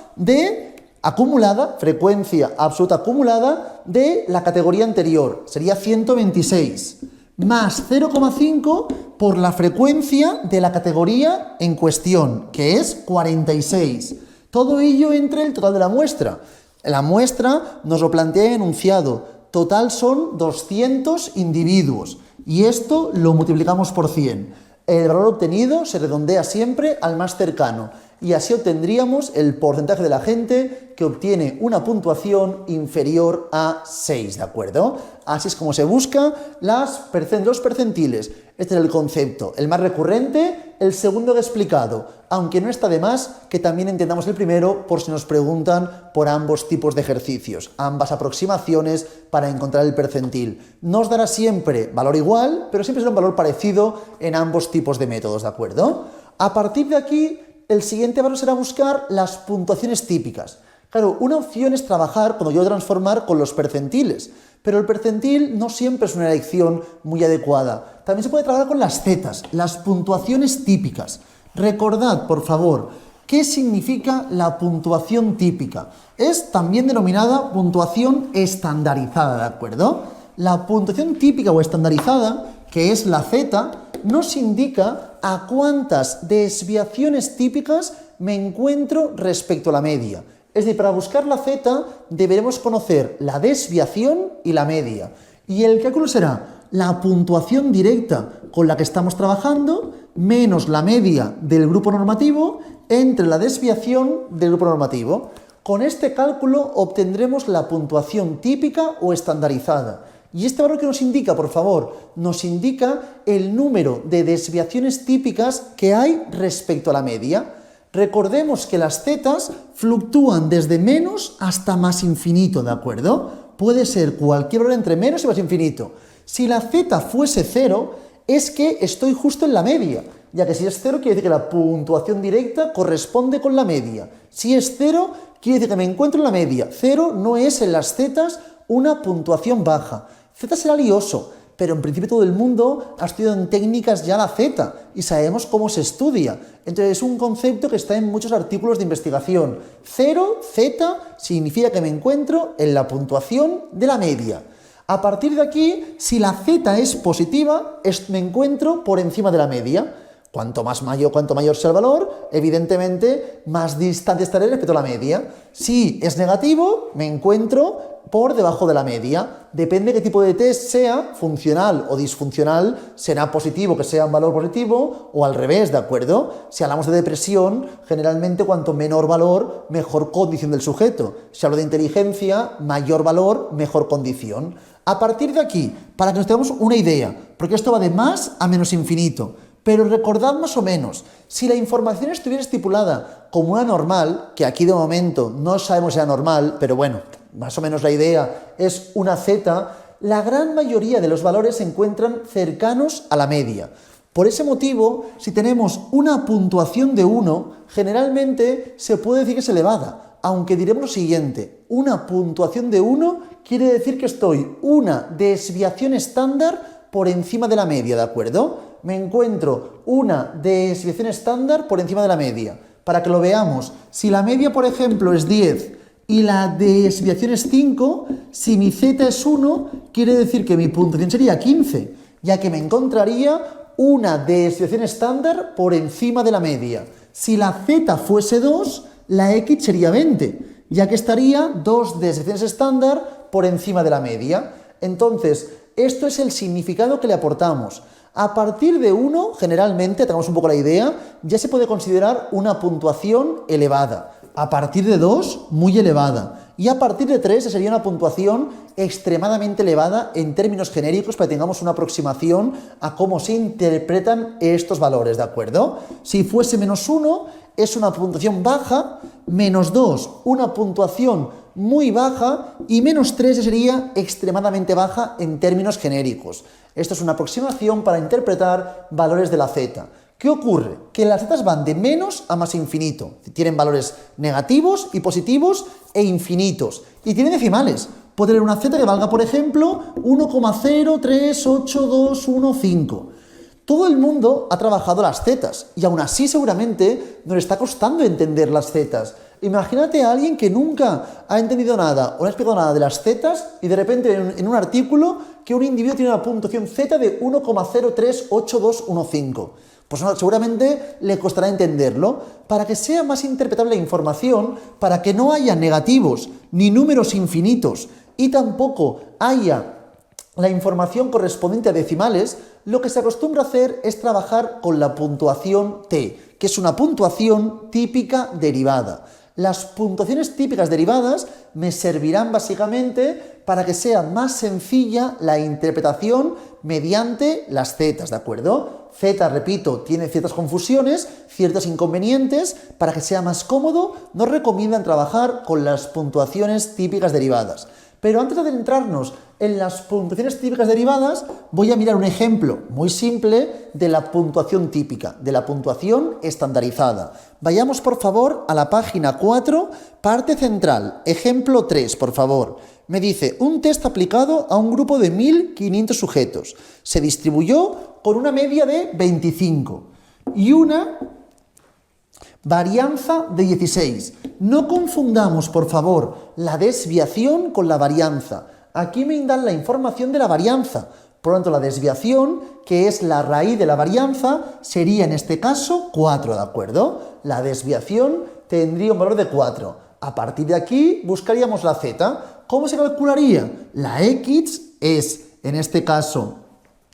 frecuencia absoluta acumulada de la categoría anterior. Sería 126. Más 0,5 por la frecuencia de la categoría en cuestión, que es 46. Todo ello entre el total de la muestra. La muestra nos lo plantea enunciado. Total son 200 individuos. Y esto lo multiplicamos por 100. El valor obtenido se redondea siempre al más cercano. Y así obtendríamos el porcentaje de la gente que obtiene una puntuación inferior a 6, ¿de acuerdo? Así es como se busca los percentiles. Este es el concepto, el más recurrente, el segundo que he explicado, aunque no está de más que también entendamos el primero por si nos preguntan por ambos tipos de ejercicios, ambas aproximaciones para encontrar el percentil. No os dará siempre valor igual, pero siempre será un valor parecido en ambos tipos de métodos, ¿de acuerdo? A partir de aquí, el siguiente valor será buscar las puntuaciones típicas. Claro, una opción es trabajar, cuando yo transformar, con los percentiles, pero el percentil no siempre es una elección muy adecuada. También se puede trabajar con las zetas, las puntuaciones típicas. Recordad, por favor, ¿qué significa la puntuación típica? Es también denominada puntuación estandarizada, ¿de acuerdo? La puntuación típica o estandarizada, que es la Z, nos indica a cuántas desviaciones típicas me encuentro respecto a la media. Es decir, para buscar la Z deberemos conocer la desviación y la media. Y el cálculo será la puntuación directa con la que estamos trabajando menos la media del grupo normativo entre la desviación del grupo normativo. Con este cálculo obtendremos la puntuación típica o estandarizada. ¿Y este valor que nos indica, por favor? Nos indica el número de desviaciones típicas que hay respecto a la media. Recordemos que las zetas fluctúan desde menos hasta más infinito, ¿de acuerdo? Puede ser cualquier valor entre menos y más infinito. Si la z fuese 0, es que estoy justo en la media, ya que si es 0 quiere decir que la puntuación directa corresponde con la media. Si es 0, quiere decir que me encuentro en la media. 0 no es en las zetas una puntuación baja. Z será lioso, pero en principio todo el mundo ha estudiado en técnicas ya la Z y sabemos cómo se estudia. Entonces es un concepto que está en muchos artículos de investigación. 0, Z, significa que me encuentro en la puntuación de la media. A partir de aquí, si la Z es positiva, me encuentro por encima de la media. Cuanto mayor sea el valor, evidentemente más distante estaré respecto a la media. Si es negativo, me encuentro por debajo de la media. Depende de qué tipo de test sea, funcional o disfuncional, será positivo que sea un valor positivo o al revés, ¿de acuerdo? Si hablamos de depresión, generalmente cuanto menor valor, mejor condición del sujeto. Si hablo de inteligencia, mayor valor, mejor condición. A partir de aquí, para que nos tengamos una idea, porque esto va de más a menos infinito, Pero recordad más o menos, si la información estuviera estipulada como una normal, que aquí de momento no sabemos si era normal, pero bueno, más o menos la idea es una z, la gran mayoría de los valores se encuentran cercanos a la media. Por ese motivo, si tenemos una puntuación de 1, generalmente se puede decir que es elevada, aunque diremos lo siguiente, una puntuación de 1 quiere decir que estoy una desviación estándar por encima de la media, ¿de acuerdo? Me encuentro una desviación estándar por encima de la media. Para que lo veamos, si la media, por ejemplo, es 10 y la desviación es 5, si mi z es 1, quiere decir que mi puntuación sería 15, ya que me encontraría una desviación estándar por encima de la media. Si la z fuese 2, la x sería 20, ya que estaría 2 desviaciones estándar por encima de la media. Entonces, esto es el significado que le aportamos. A partir de 1, generalmente, tengamos un poco la idea, ya se puede considerar una puntuación elevada. A partir de 2, muy elevada. Y a partir de 3 sería una puntuación extremadamente elevada en términos genéricos para que tengamos una aproximación a cómo se interpretan estos valores, ¿de acuerdo? Si fuese menos 1, es una puntuación baja, menos 2, una puntuación muy baja y menos 3 sería extremadamente baja en términos genéricos. Esto es una aproximación para interpretar valores de la z. ¿Qué ocurre? Que las zetas van de menos a más infinito. Tienen valores negativos y positivos e infinitos. Y tienen decimales. Puede tener una z que valga, por ejemplo, 1,0382215. Todo el mundo ha trabajado las zetas y aún así seguramente nos está costando entender las zetas. Imagínate a alguien que nunca ha entendido nada o no ha explicado nada de las zetas y de repente en un artículo que un individuo tiene una puntuación z de 1,038215. Pues seguramente le costará entenderlo. Para que sea más interpretable la información, para que no haya negativos ni números infinitos y tampoco haya la información correspondiente a decimales, lo que se acostumbra a hacer es trabajar con la puntuación t, que es una puntuación típica derivada. Las puntuaciones típicas derivadas me servirán básicamente para que sea más sencilla la interpretación mediante las zetas, ¿de acuerdo? Z, repito, tiene ciertas confusiones, ciertos inconvenientes. Para que sea más cómodo, nos recomiendan trabajar con las puntuaciones típicas derivadas. Pero antes de adentrarnos en las puntuaciones típicas derivadas, voy a mirar un ejemplo muy simple de la puntuación típica, de la puntuación estandarizada. Vayamos, por favor, a la página 4, parte central, ejemplo 3, por favor. Me dice, un test aplicado a un grupo de 1.500 sujetos. Se distribuyó con una media de 25 y una varianza de 16. No confundamos, por favor, la desviación con la varianza. Aquí me dan la información de la varianza. Por lo tanto, la desviación, que es la raíz de la varianza, sería en este caso 4, ¿de acuerdo? La desviación tendría un valor de 4. A partir de aquí buscaríamos la z. ¿Cómo se calcularía? La x es, en este caso,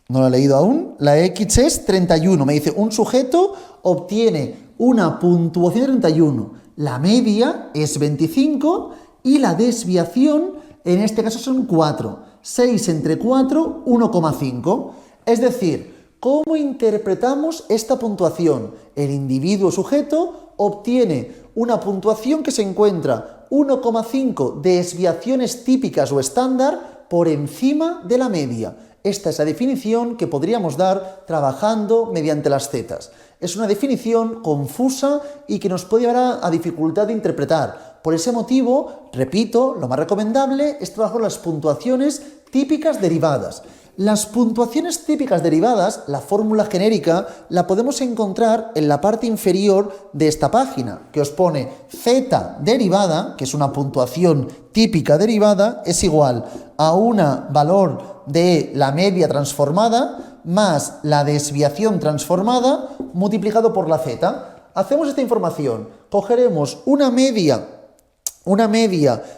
no lo he leído aún, la x es 31. Me dice, un sujeto obtiene una puntuación de 31. La media es 25 y la desviación, en este caso, son 4. 6 entre 4, 1,5. Es decir, ¿cómo interpretamos esta puntuación? El individuo sujeto obtiene una puntuación que se encuentra 1,5 desviaciones típicas o estándar por encima de la media. Esta es la definición que podríamos dar trabajando mediante las zetas. Es una definición confusa y que nos puede llevar a dificultad de interpretar. Por ese motivo, repito, lo más recomendable es trabajar las puntuaciones típicas derivadas. Las puntuaciones típicas derivadas, la fórmula genérica, la podemos encontrar en la parte inferior de esta página, que os pone z derivada, que es una puntuación típica derivada, es igual a un valor de la media transformada más la desviación transformada multiplicado por la z. Hacemos esta información, cogeremos una media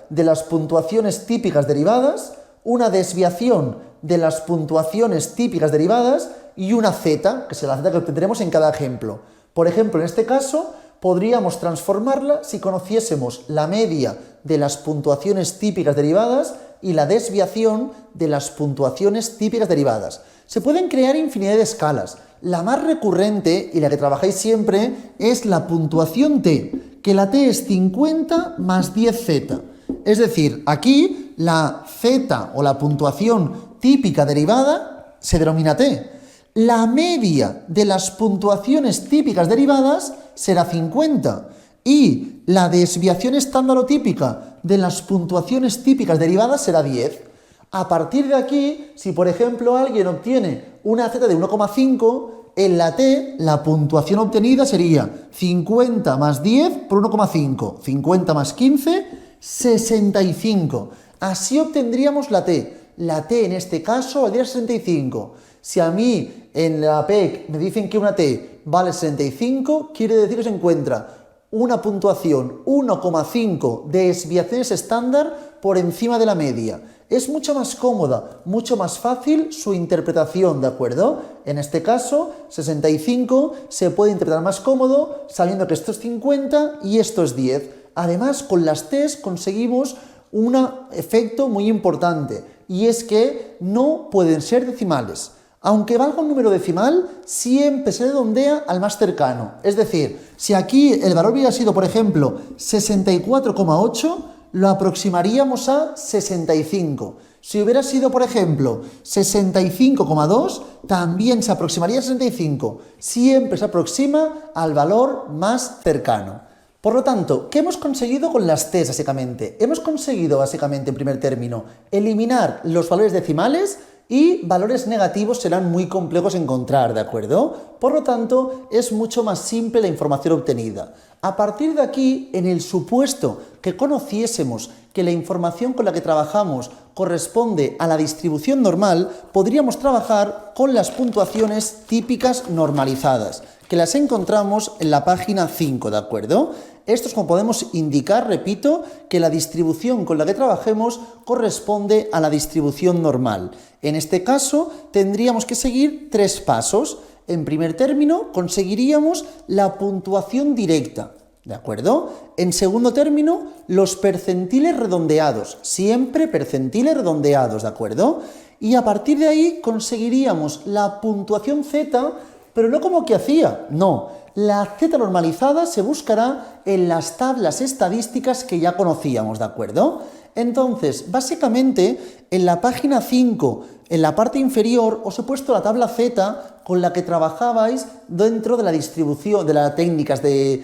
de las puntuaciones típicas derivadas, una desviación de las puntuaciones típicas derivadas y una z, que será la z que obtendremos en cada ejemplo. Por ejemplo, en este caso, podríamos transformarla si conociésemos la media de las puntuaciones típicas derivadas y la desviación de las puntuaciones típicas derivadas. Se pueden crear infinidad de escalas. La más recurrente y la que trabajáis siempre es la puntuación T, que la T es 50 más 10z. Es decir, aquí la z o la puntuación típica derivada se denomina T. La media de las puntuaciones típicas derivadas será 50 y la desviación estándar o típica de las puntuaciones típicas derivadas será 10. A partir de aquí, si por ejemplo alguien obtiene una z de 1,5, en la t la puntuación obtenida sería 50 más 10 por 1,5, 50 más 15, 65. Así obtendríamos la t. La t en este caso valdría 65. Si a mí en la PEC me dicen que una t vale 65, quiere decir que se encuentra una puntuación 1,5 de desviaciones estándar por encima de la media. Es mucho más cómoda, mucho más fácil su interpretación, ¿de acuerdo? En este caso, 65 se puede interpretar más cómodo sabiendo que esto es 50 y esto es 10. Además, con las T's conseguimos un efecto muy importante y es que no pueden ser decimales. Aunque valga un número decimal, siempre se redondea al más cercano. Es decir, si aquí el valor hubiera sido, por ejemplo, 64,8, lo aproximaríamos a 65. Si hubiera sido, por ejemplo, 65,2, también se aproximaría a 65. Siempre se aproxima al valor más cercano. Por lo tanto, ¿qué hemos conseguido con las T's básicamente? Hemos conseguido básicamente, en primer término, eliminar los valores decimales y valores negativos serán muy complejos de encontrar, ¿de acuerdo? Por lo tanto, es mucho más simple la información obtenida. A partir de aquí, en el supuesto que conociésemos que la información con la que trabajamos corresponde a la distribución normal, podríamos trabajar con las puntuaciones típicas normalizadas, que las encontramos en la página 5, ¿de acuerdo? Esto es como podemos indicar, repito, que la distribución con la que trabajemos corresponde a la distribución normal. En este caso, tendríamos que seguir 3 pasos. En primer término, conseguiríamos la puntuación directa, ¿de acuerdo? En segundo término, los percentiles redondeados, siempre percentiles redondeados, ¿de acuerdo? Y a partir de ahí conseguiríamos la puntuación Z, pero no como que hacía, no. La Z normalizada se buscará en las tablas estadísticas que ya conocíamos, ¿de acuerdo? Entonces, básicamente, en la página 5, en la parte inferior, os he puesto la tabla Z con la que trabajabais dentro de la distribución, de las técnicas, ¿de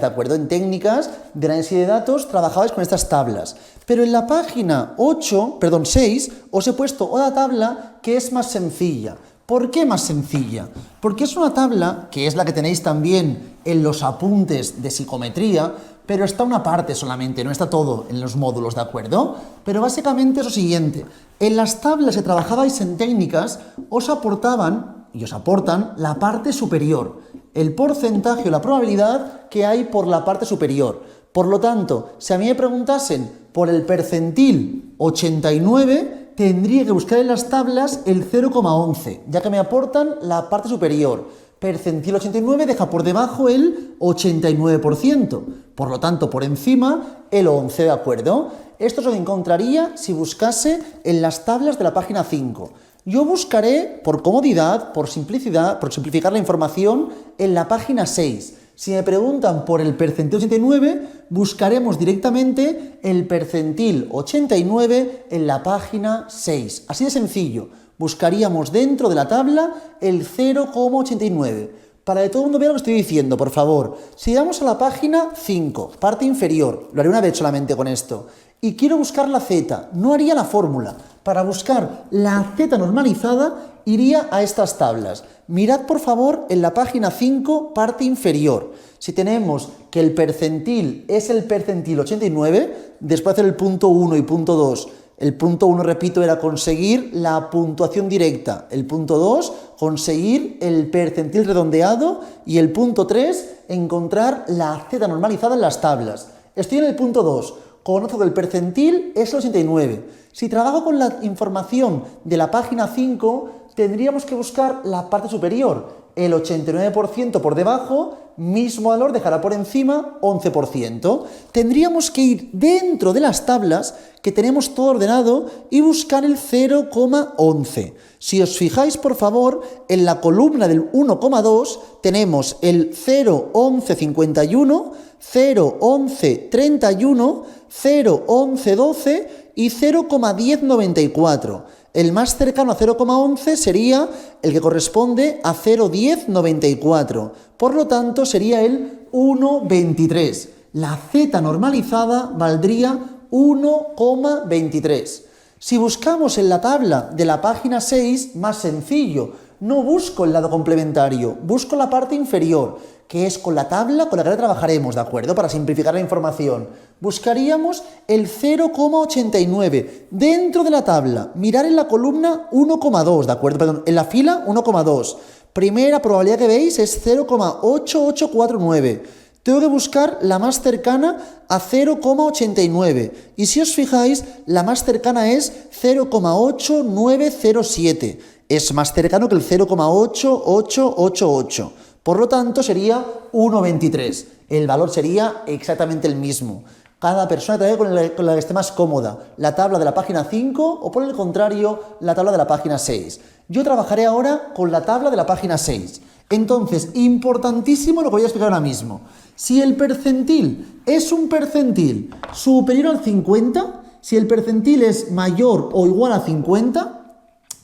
acuerdo? En técnicas de análisis de datos trabajabais con estas tablas. Pero en la página 6, os he puesto otra tabla que es más sencilla. ¿Por qué más sencilla? Porque es una tabla, que es la que tenéis también en los apuntes de psicometría, pero está una parte solamente, no está todo en los módulos, ¿de acuerdo? Pero básicamente es lo siguiente, en las tablas que trabajabais en técnicas, os aportaban y os aportan la parte superior, el porcentaje o la probabilidad que hay por la parte superior. Por lo tanto, si a mí me preguntasen por el percentil 89, tendría que buscar en las tablas el 0,11, ya que me aportan la parte superior. Percentil 89 deja por debajo el 89%, por lo tanto por encima el 11, ¿de acuerdo? Esto es lo que encontraría si buscase en las tablas de la página 5. Yo buscaré, por comodidad, por simplicidad, por simplificar la información, en la página 6. Si me preguntan por el percentil 89, buscaremos directamente el percentil 89 en la página 6. Así de sencillo. Buscaríamos dentro de la tabla el 0,89. Para que todo el mundo vea lo que estoy diciendo, por favor. Si vamos a la página 5, parte inferior, lo haré una vez solamente con esto, y quiero buscar la Z, no haría la fórmula. Para buscar la Z normalizada, iría a estas tablas. Mirad, por favor, en la página 5, parte inferior. Si tenemos que el percentil es el percentil 89, después de hacer el punto 1 y punto 2, el punto 1, repito, era conseguir la puntuación directa. El punto 2, conseguir el percentil redondeado. Y el punto 3, encontrar la Z normalizada en las tablas. Estoy en el punto 2. Conozco que el percentil es el 89. Si trabajo con la información de la página 5, tendríamos que buscar la parte superior, el 89% por debajo, mismo valor dejará por encima 11%. Tendríamos que ir dentro de las tablas que tenemos todo ordenado y buscar el 0,11. Si os fijáis, por favor, en la columna del 1,2 tenemos el 0,1151, 0,1131, 0,1112 y 0,1094. El más cercano a 0,11 sería el que corresponde a 0,1094. Por lo tanto, sería el 1,23. La z normalizada valdría 1,23. Si buscamos en la tabla de la página 6, más sencillo. No busco el lado complementario, busco la parte inferior, que es con la tabla con la que trabajaremos, ¿de acuerdo? Para simplificar la información. Buscaríamos el 0,89 dentro de la tabla. Mirar en la columna 1,2, ¿de acuerdo? Perdón, en la fila 1,2. Primera probabilidad que veis es 0,8849. Tengo que buscar la más cercana a 0,89. Y si os fijáis, la más cercana es 0,8907. Es más cercano que el 0,8888. Por lo tanto, sería 1,23. El valor sería exactamente el mismo. Cada persona trae con la que esté más cómoda. La tabla de la página 5 o, por el contrario, la tabla de la página 6. Yo trabajaré ahora con la tabla de la página 6. Entonces, importantísimo lo que voy a explicar ahora mismo. Si el percentil es un percentil superior al 50, si el percentil es mayor o igual a 50,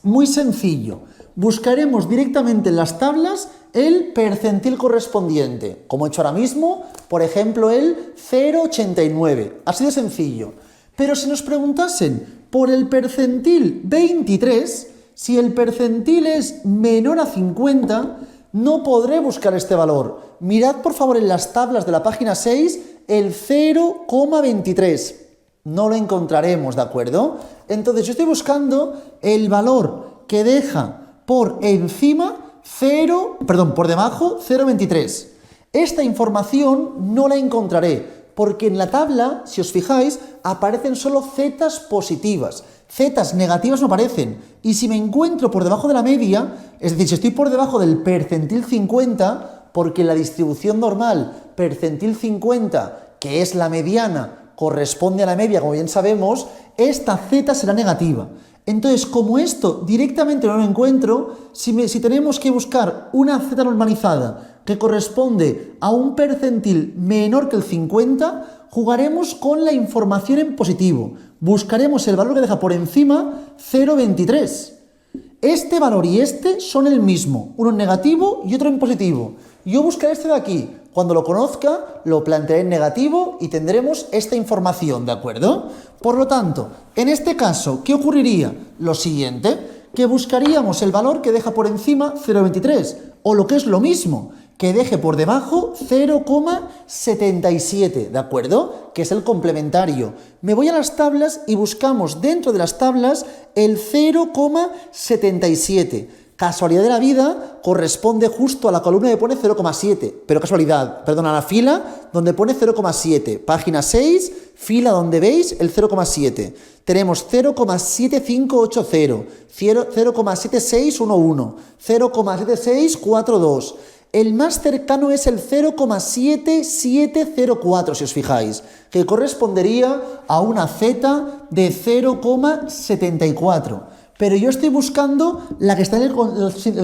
muy sencillo. Buscaremos directamente en las tablas el percentil correspondiente. Como he hecho ahora mismo, por ejemplo, el 0,89. Así de sencillo. Pero si nos preguntasen por el percentil 23, si el percentil es menor a 50, no podré buscar este valor. Mirad, por favor, en las tablas de la página 6, el 0,23. No lo encontraremos, ¿de acuerdo? Entonces, yo estoy buscando el valor que deja por encima por debajo 0,23. Esta información no la encontraré, porque en la tabla, si os fijáis, aparecen solo zetas positivas. Zetas negativas no aparecen. Y si me encuentro por debajo de la media, es decir, si estoy por debajo del percentil 50, porque en la distribución normal, percentil 50, que es la mediana, corresponde a la media, como bien sabemos, esta z será negativa. Entonces, como esto directamente no lo encuentro, si tenemos que buscar una z normalizada que corresponde a un percentil menor que el 50, jugaremos con la información en positivo. Buscaremos el valor que deja por encima 0,23. Este valor y este son el mismo, uno en negativo y otro en positivo. Yo buscaré este de aquí. Cuando lo conozca, lo plantearé en negativo y tendremos esta información, ¿de acuerdo? Por lo tanto, en este caso, ¿qué ocurriría? Lo siguiente, que buscaríamos el valor que deja por encima 0,23, o lo que es lo mismo, que deje por debajo 0,77, ¿de acuerdo? Que es el complementario. Me voy a las tablas y buscamos dentro de las tablas el 0,77. Casualidad de la vida, corresponde justo a la columna que pone 0,7, pero casualidad, perdón, a la fila donde pone 0,7, página 6, fila donde veis el 0,7. Tenemos 0,7580, 0,7611, 0,7642. El más cercano es el 0,7704, si os fijáis, que correspondería a una z de 0,74. Pero yo estoy buscando la que está en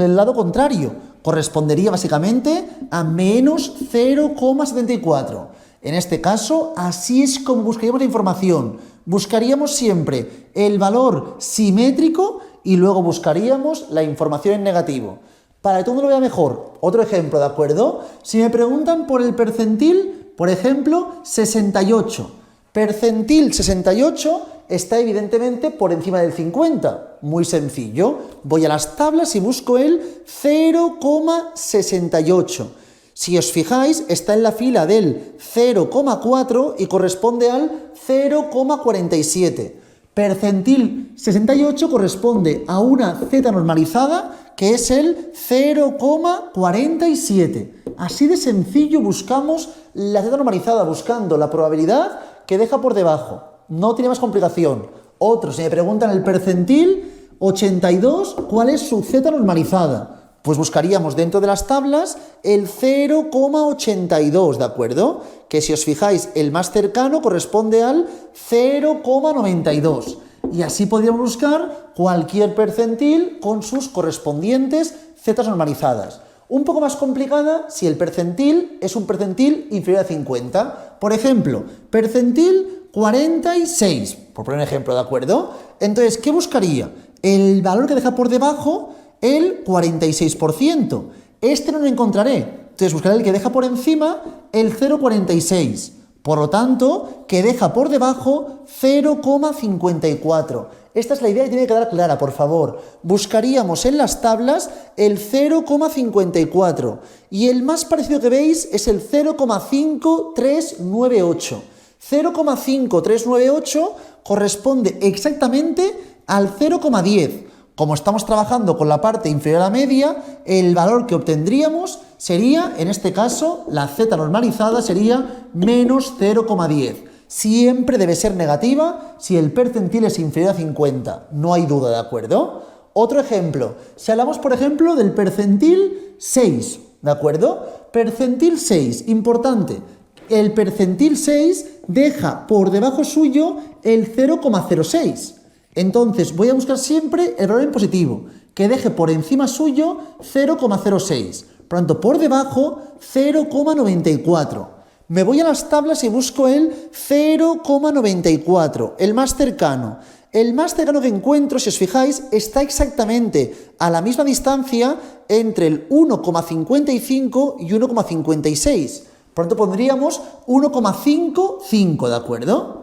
el lado contrario. Correspondería básicamente a menos 0,74. En este caso, así es como buscaríamos la información. Buscaríamos siempre el valor simétrico y luego buscaríamos la información en negativo. Para que todo el mundo lo vea mejor, otro ejemplo, ¿de acuerdo? Si me preguntan por el percentil, por ejemplo, 68. Percentil 68 está evidentemente por encima del 50. Muy sencillo. Voy a las tablas y busco el 0,68. Si os fijáis, está en la fila del 0,4 y corresponde al 0,47. Percentil 68 corresponde a una z normalizada que es el 0,47. Así de sencillo buscamos la z normalizada, buscando la probabilidad que deja por debajo. No tiene más complicación. Otro, si me preguntan el percentil 82, ¿cuál es su z normalizada? Pues buscaríamos dentro de las tablas el 0,82, ¿de acuerdo? Que si os fijáis, el más cercano corresponde al 0,92. Y así podríamos buscar cualquier percentil con sus correspondientes zetas normalizadas. Un poco más complicada si el percentil es un percentil inferior a 50. Por ejemplo, percentil 46, por poner un ejemplo, ¿de acuerdo? Entonces, ¿qué buscaría? El valor que deja por debajo el 46%. Este no lo encontraré. Entonces, buscaré el que deja por encima el 0,46. Por lo tanto, que deja por debajo 0,54. Esta es la idea que tiene que quedar clara, por favor. Buscaríamos en las tablas el 0,54 y el más parecido que veis es el 0,5398. 0,5398 corresponde exactamente al 0,10. Como estamos trabajando con la parte inferior a la media, el valor que obtendríamos sería, en este caso, la z normalizada sería menos 0,10. Siempre debe ser negativa si el percentil es inferior a 50. No hay duda, ¿de acuerdo? Otro ejemplo. Si hablamos, por ejemplo, del percentil 6, ¿de acuerdo? Percentil 6, importante. El percentil 6 deja por debajo suyo el 0,06. Entonces, voy a buscar siempre el valor en positivo, que deje por encima suyo 0,06. Por lo tanto, por debajo 0,94. Me voy a las tablas y busco el 0,94, el más cercano. El más cercano que encuentro, si os fijáis, está exactamente a la misma distancia entre el 1,55 y 1,56. Por lo tanto, pondríamos 1,55, ¿de acuerdo?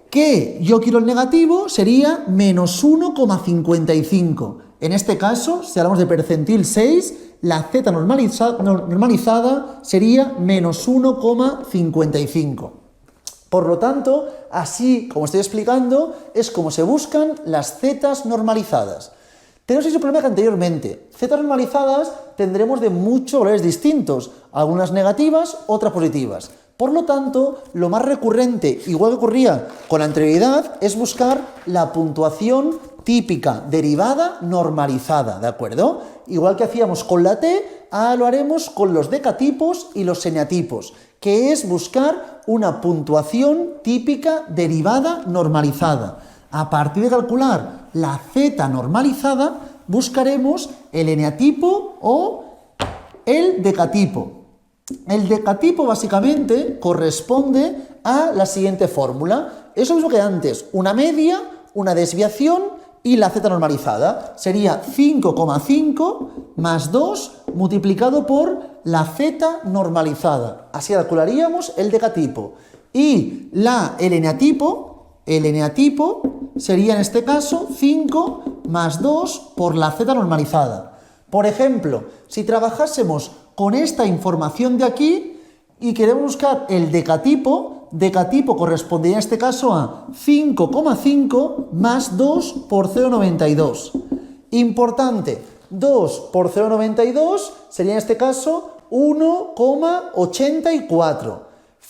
Que yo quiero el negativo sería menos 1,55. En este caso, si hablamos de percentil 6, la z normalizada sería menos 1,55. Por lo tanto, así como estoy explicando, es como se buscan las zetas normalizadas. Tenemos ese problema que anteriormente. Zetas normalizadas tendremos de muchos valores distintos, algunas negativas, otras positivas. Por lo tanto, lo más recurrente, igual que ocurría con anterioridad, es buscar la puntuación típica, derivada, normalizada, ¿de acuerdo? Igual que hacíamos con la T, ahora lo haremos con los decatipos y los eneatipos, que es buscar una puntuación típica, derivada, normalizada. A partir de calcular la z normalizada, buscaremos el eneatipo o el decatipo. El decatipo básicamente corresponde a la siguiente fórmula. Es lo mismo que antes, una media, una desviación y la z normalizada. Sería 5,5 más 2 multiplicado por la z normalizada. Así calcularíamos el decatipo. Y el eneatipo sería en este caso 5 más 2 por la z normalizada. Por ejemplo, si trabajásemos con esta información de aquí y queremos buscar el decatipo correspondería en este caso a 5,5 más 2 por 0,92. Importante, 2 por 0,92 sería en este caso 1,84.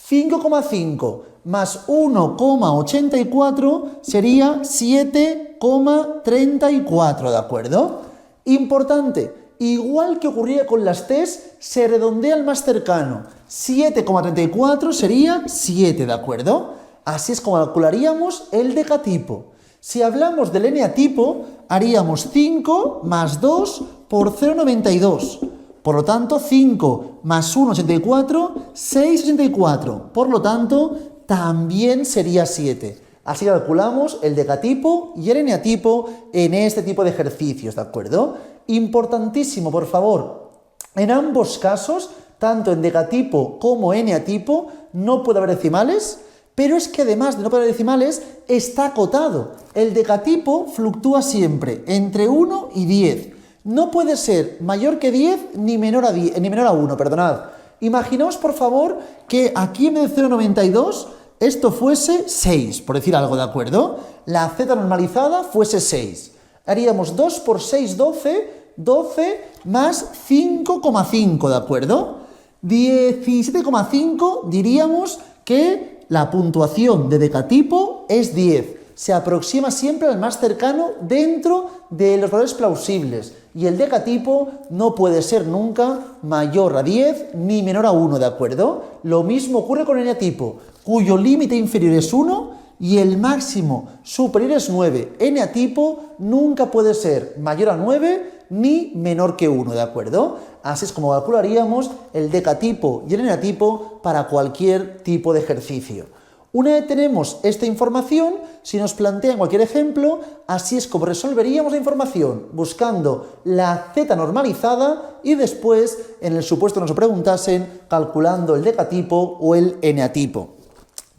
5,5 más 1,84 sería 7,34, ¿de acuerdo? Importante, igual que ocurría con las T's, se redondea al más cercano. 7,34 sería 7, ¿de acuerdo? Así es como calcularíamos el decatipo. Si hablamos del eneatipo, haríamos 5 más 2 por 0,92. Por lo tanto, 5 más 1,84, 6,84. Por lo tanto, también sería 7. Así calculamos el decatipo y el eneatipo en este tipo de ejercicios, ¿de acuerdo? Importantísimo, por favor, en ambos casos, tanto en decatipo como eneatipo, no puede haber decimales, pero es que además de no poder haber decimales, está acotado. El decatipo fluctúa siempre entre 1 y 10. No puede ser mayor que 10 ni menor a 1, perdonad. Imaginaos, por favor, que aquí en vez de 0,92 esto fuese 6, por decir algo, ¿de acuerdo? La z normalizada fuese 6. Haríamos 2 por 6, 12, 12 más 5,5, ¿de acuerdo? 17,5 diríamos que la puntuación de decatipo es 10. se aproxima siempre al más cercano dentro de los valores plausibles y el decatipo no puede ser nunca mayor a 10 ni menor a 1, ¿de acuerdo? Lo mismo ocurre con el eneatipo, cuyo límite inferior es 1 y el máximo superior es 9. Eneatipo nunca puede ser mayor a 9 ni menor que 1, ¿de acuerdo? Así es como calcularíamos el decatipo y el eneatipo para cualquier tipo de ejercicio. Una vez tenemos esta información, si nos plantean cualquier ejemplo, así es como resolveríamos la información, buscando la z normalizada y después, en el supuesto que nos lo preguntasen, calculando el decatipo o el eneatipo.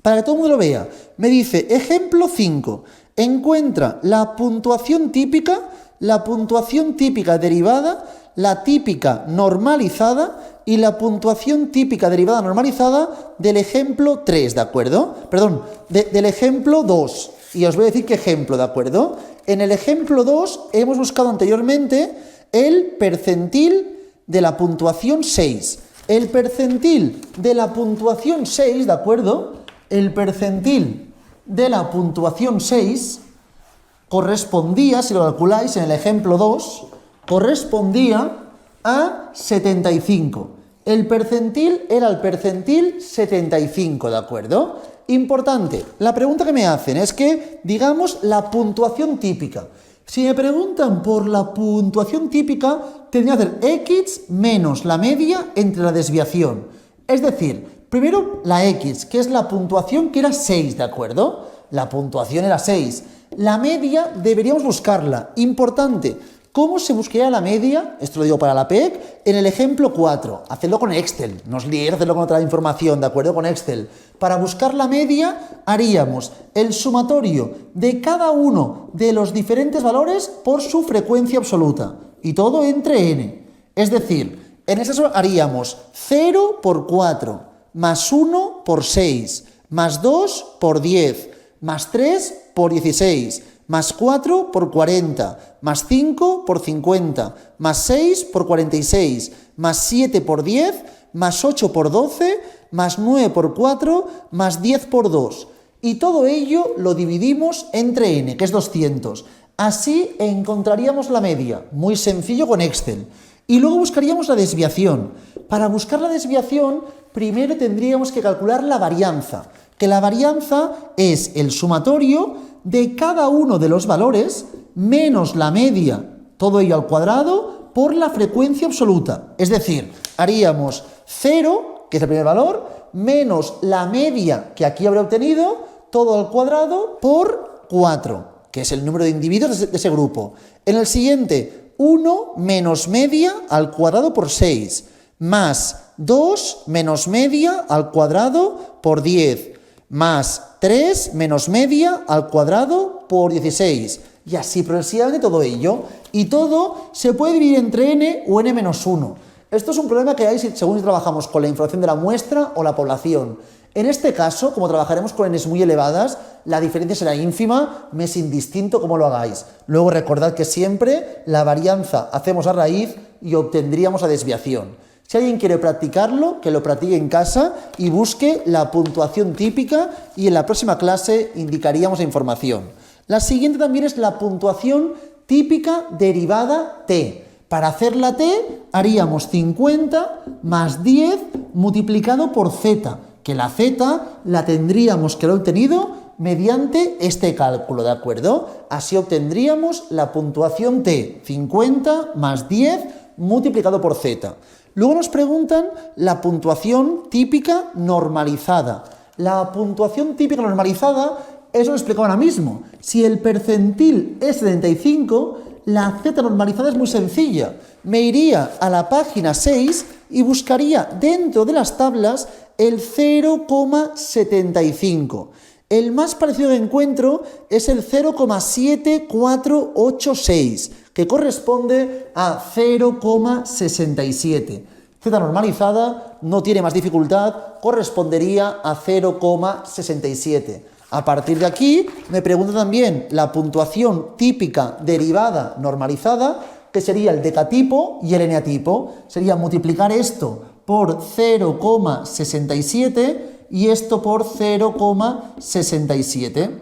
Para que todo el mundo lo vea, me dice, ejemplo 5, encuentra la puntuación típica derivada, la típica normalizada y la puntuación típica derivada normalizada del ejemplo 3, ¿de acuerdo? Perdón, del ejemplo 2. Y os voy a decir qué ejemplo, ¿de acuerdo? En el ejemplo 2 hemos buscado anteriormente el percentil de la puntuación 6. El percentil de la puntuación 6, ¿de acuerdo? El percentil de la puntuación 6 correspondía, si lo calculáis en el ejemplo 2, correspondía a 75. El percentil era el percentil 75, ¿de acuerdo? Importante, la pregunta que me hacen es que, digamos, la puntuación típica. Si me preguntan por la puntuación típica, tendría que hacer x menos la media entre la desviación. Es decir, primero la x, que es la puntuación que era 6, ¿de acuerdo? La puntuación era 6. La media deberíamos buscarla. Importante, ¿cómo se buscaría la media? Esto lo digo para la PEC, en el ejemplo 4. Hacedlo con Excel, no os liéis, hacedlo con otra información, ¿de acuerdo? Con Excel. Para buscar la media haríamos el sumatorio de cada uno de los diferentes valores por su frecuencia absoluta. Y todo entre n. Es decir, en este caso haríamos 0 por 4, más 1 por 6, más 2 por 10, más 3 por 16, más 4 por 40, más 5 por 50, más 6 por 46, más 7 por 10, más 8 por 12, más 9 por 4, más 10 por 2. Y todo ello lo dividimos entre n, que es 200. Así encontraríamos la media, muy sencillo con Excel. Y luego buscaríamos la desviación. Para buscar la desviación, primero tendríamos que calcular la varianza, que la varianza es el sumatorio de cada uno de los valores menos la media, todo ello al cuadrado, por la frecuencia absoluta. Es decir, haríamos 0, que es el primer valor, menos la media que aquí habré obtenido, todo al cuadrado, por 4, que es el número de individuos de ese grupo. En el siguiente, 1 menos media al cuadrado por 6, más 2 menos media al cuadrado por 10, más 3 menos media al cuadrado por 16, y así progresivamente todo ello. Y todo se puede dividir entre n o n menos 1. Esto es un problema que hay según si trabajamos con la información de la muestra o la población. En este caso, como trabajaremos con n's muy elevadas, la diferencia será ínfima, me es indistinto cómo lo hagáis. Luego recordad que siempre la varianza hacemos a raíz y obtendríamos la desviación. Si alguien quiere practicarlo, que lo practique en casa y busque la puntuación típica y en la próxima clase indicaríamos la información. La siguiente también es la puntuación típica derivada t. Para hacer la t haríamos 50 más 10 multiplicado por z, que la z la tendríamos que haber obtenido mediante este cálculo, ¿de acuerdo? Así obtendríamos la puntuación t, 50 más 10 multiplicado por z. Luego nos preguntan la puntuación típica normalizada. La puntuación típica normalizada, eso lo explico ahora mismo. Si el percentil es 75, la z normalizada es muy sencilla. Me iría a la página 6 y buscaría dentro de las tablas el 0,75. El más parecido que encuentro es el 0,7486, que corresponde a 0,67. Z normalizada no tiene más dificultad, correspondería a 0,67. A partir de aquí me pregunta también la puntuación típica derivada normalizada, que sería el decatipo y el eneatipo. Sería multiplicar esto por 0,67 y esto por 0,67.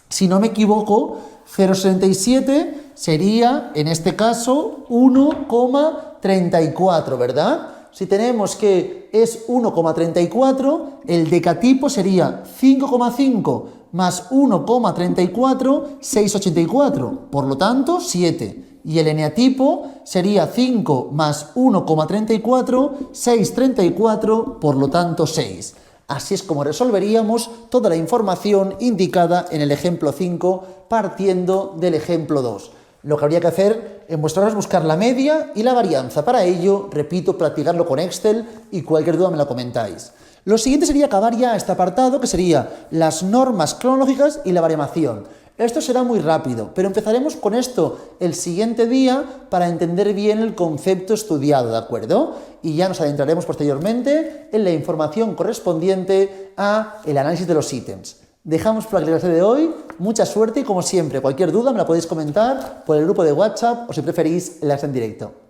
Si no me equivoco, 0,67 sería, en este caso, 1,34, ¿verdad? Si tenemos que es 1,34, el decatipo sería 5,5 más 1,34, 6,84, por lo tanto, 7. Y el eneatipo sería 5 más 1,34, 6,34, por lo tanto, 6. Así es como resolveríamos toda la información indicada en el ejemplo 5 partiendo del ejemplo 2. Lo que habría que hacer en vuestro caso es buscar la media y la varianza. Para ello, repito, practicarlo con Excel y cualquier duda me la comentáis. Lo siguiente sería acabar ya este apartado, que sería las normas cronológicas y la baremación. Esto será muy rápido, pero empezaremos con esto el siguiente día para entender bien el concepto estudiado, ¿de acuerdo? Y ya nos adentraremos posteriormente en la información correspondiente a el análisis de los ítems. Dejamos por aquí la clase de hoy, mucha suerte y como siempre, cualquier duda me la podéis comentar por el grupo de WhatsApp o si preferís, en la clase en directo.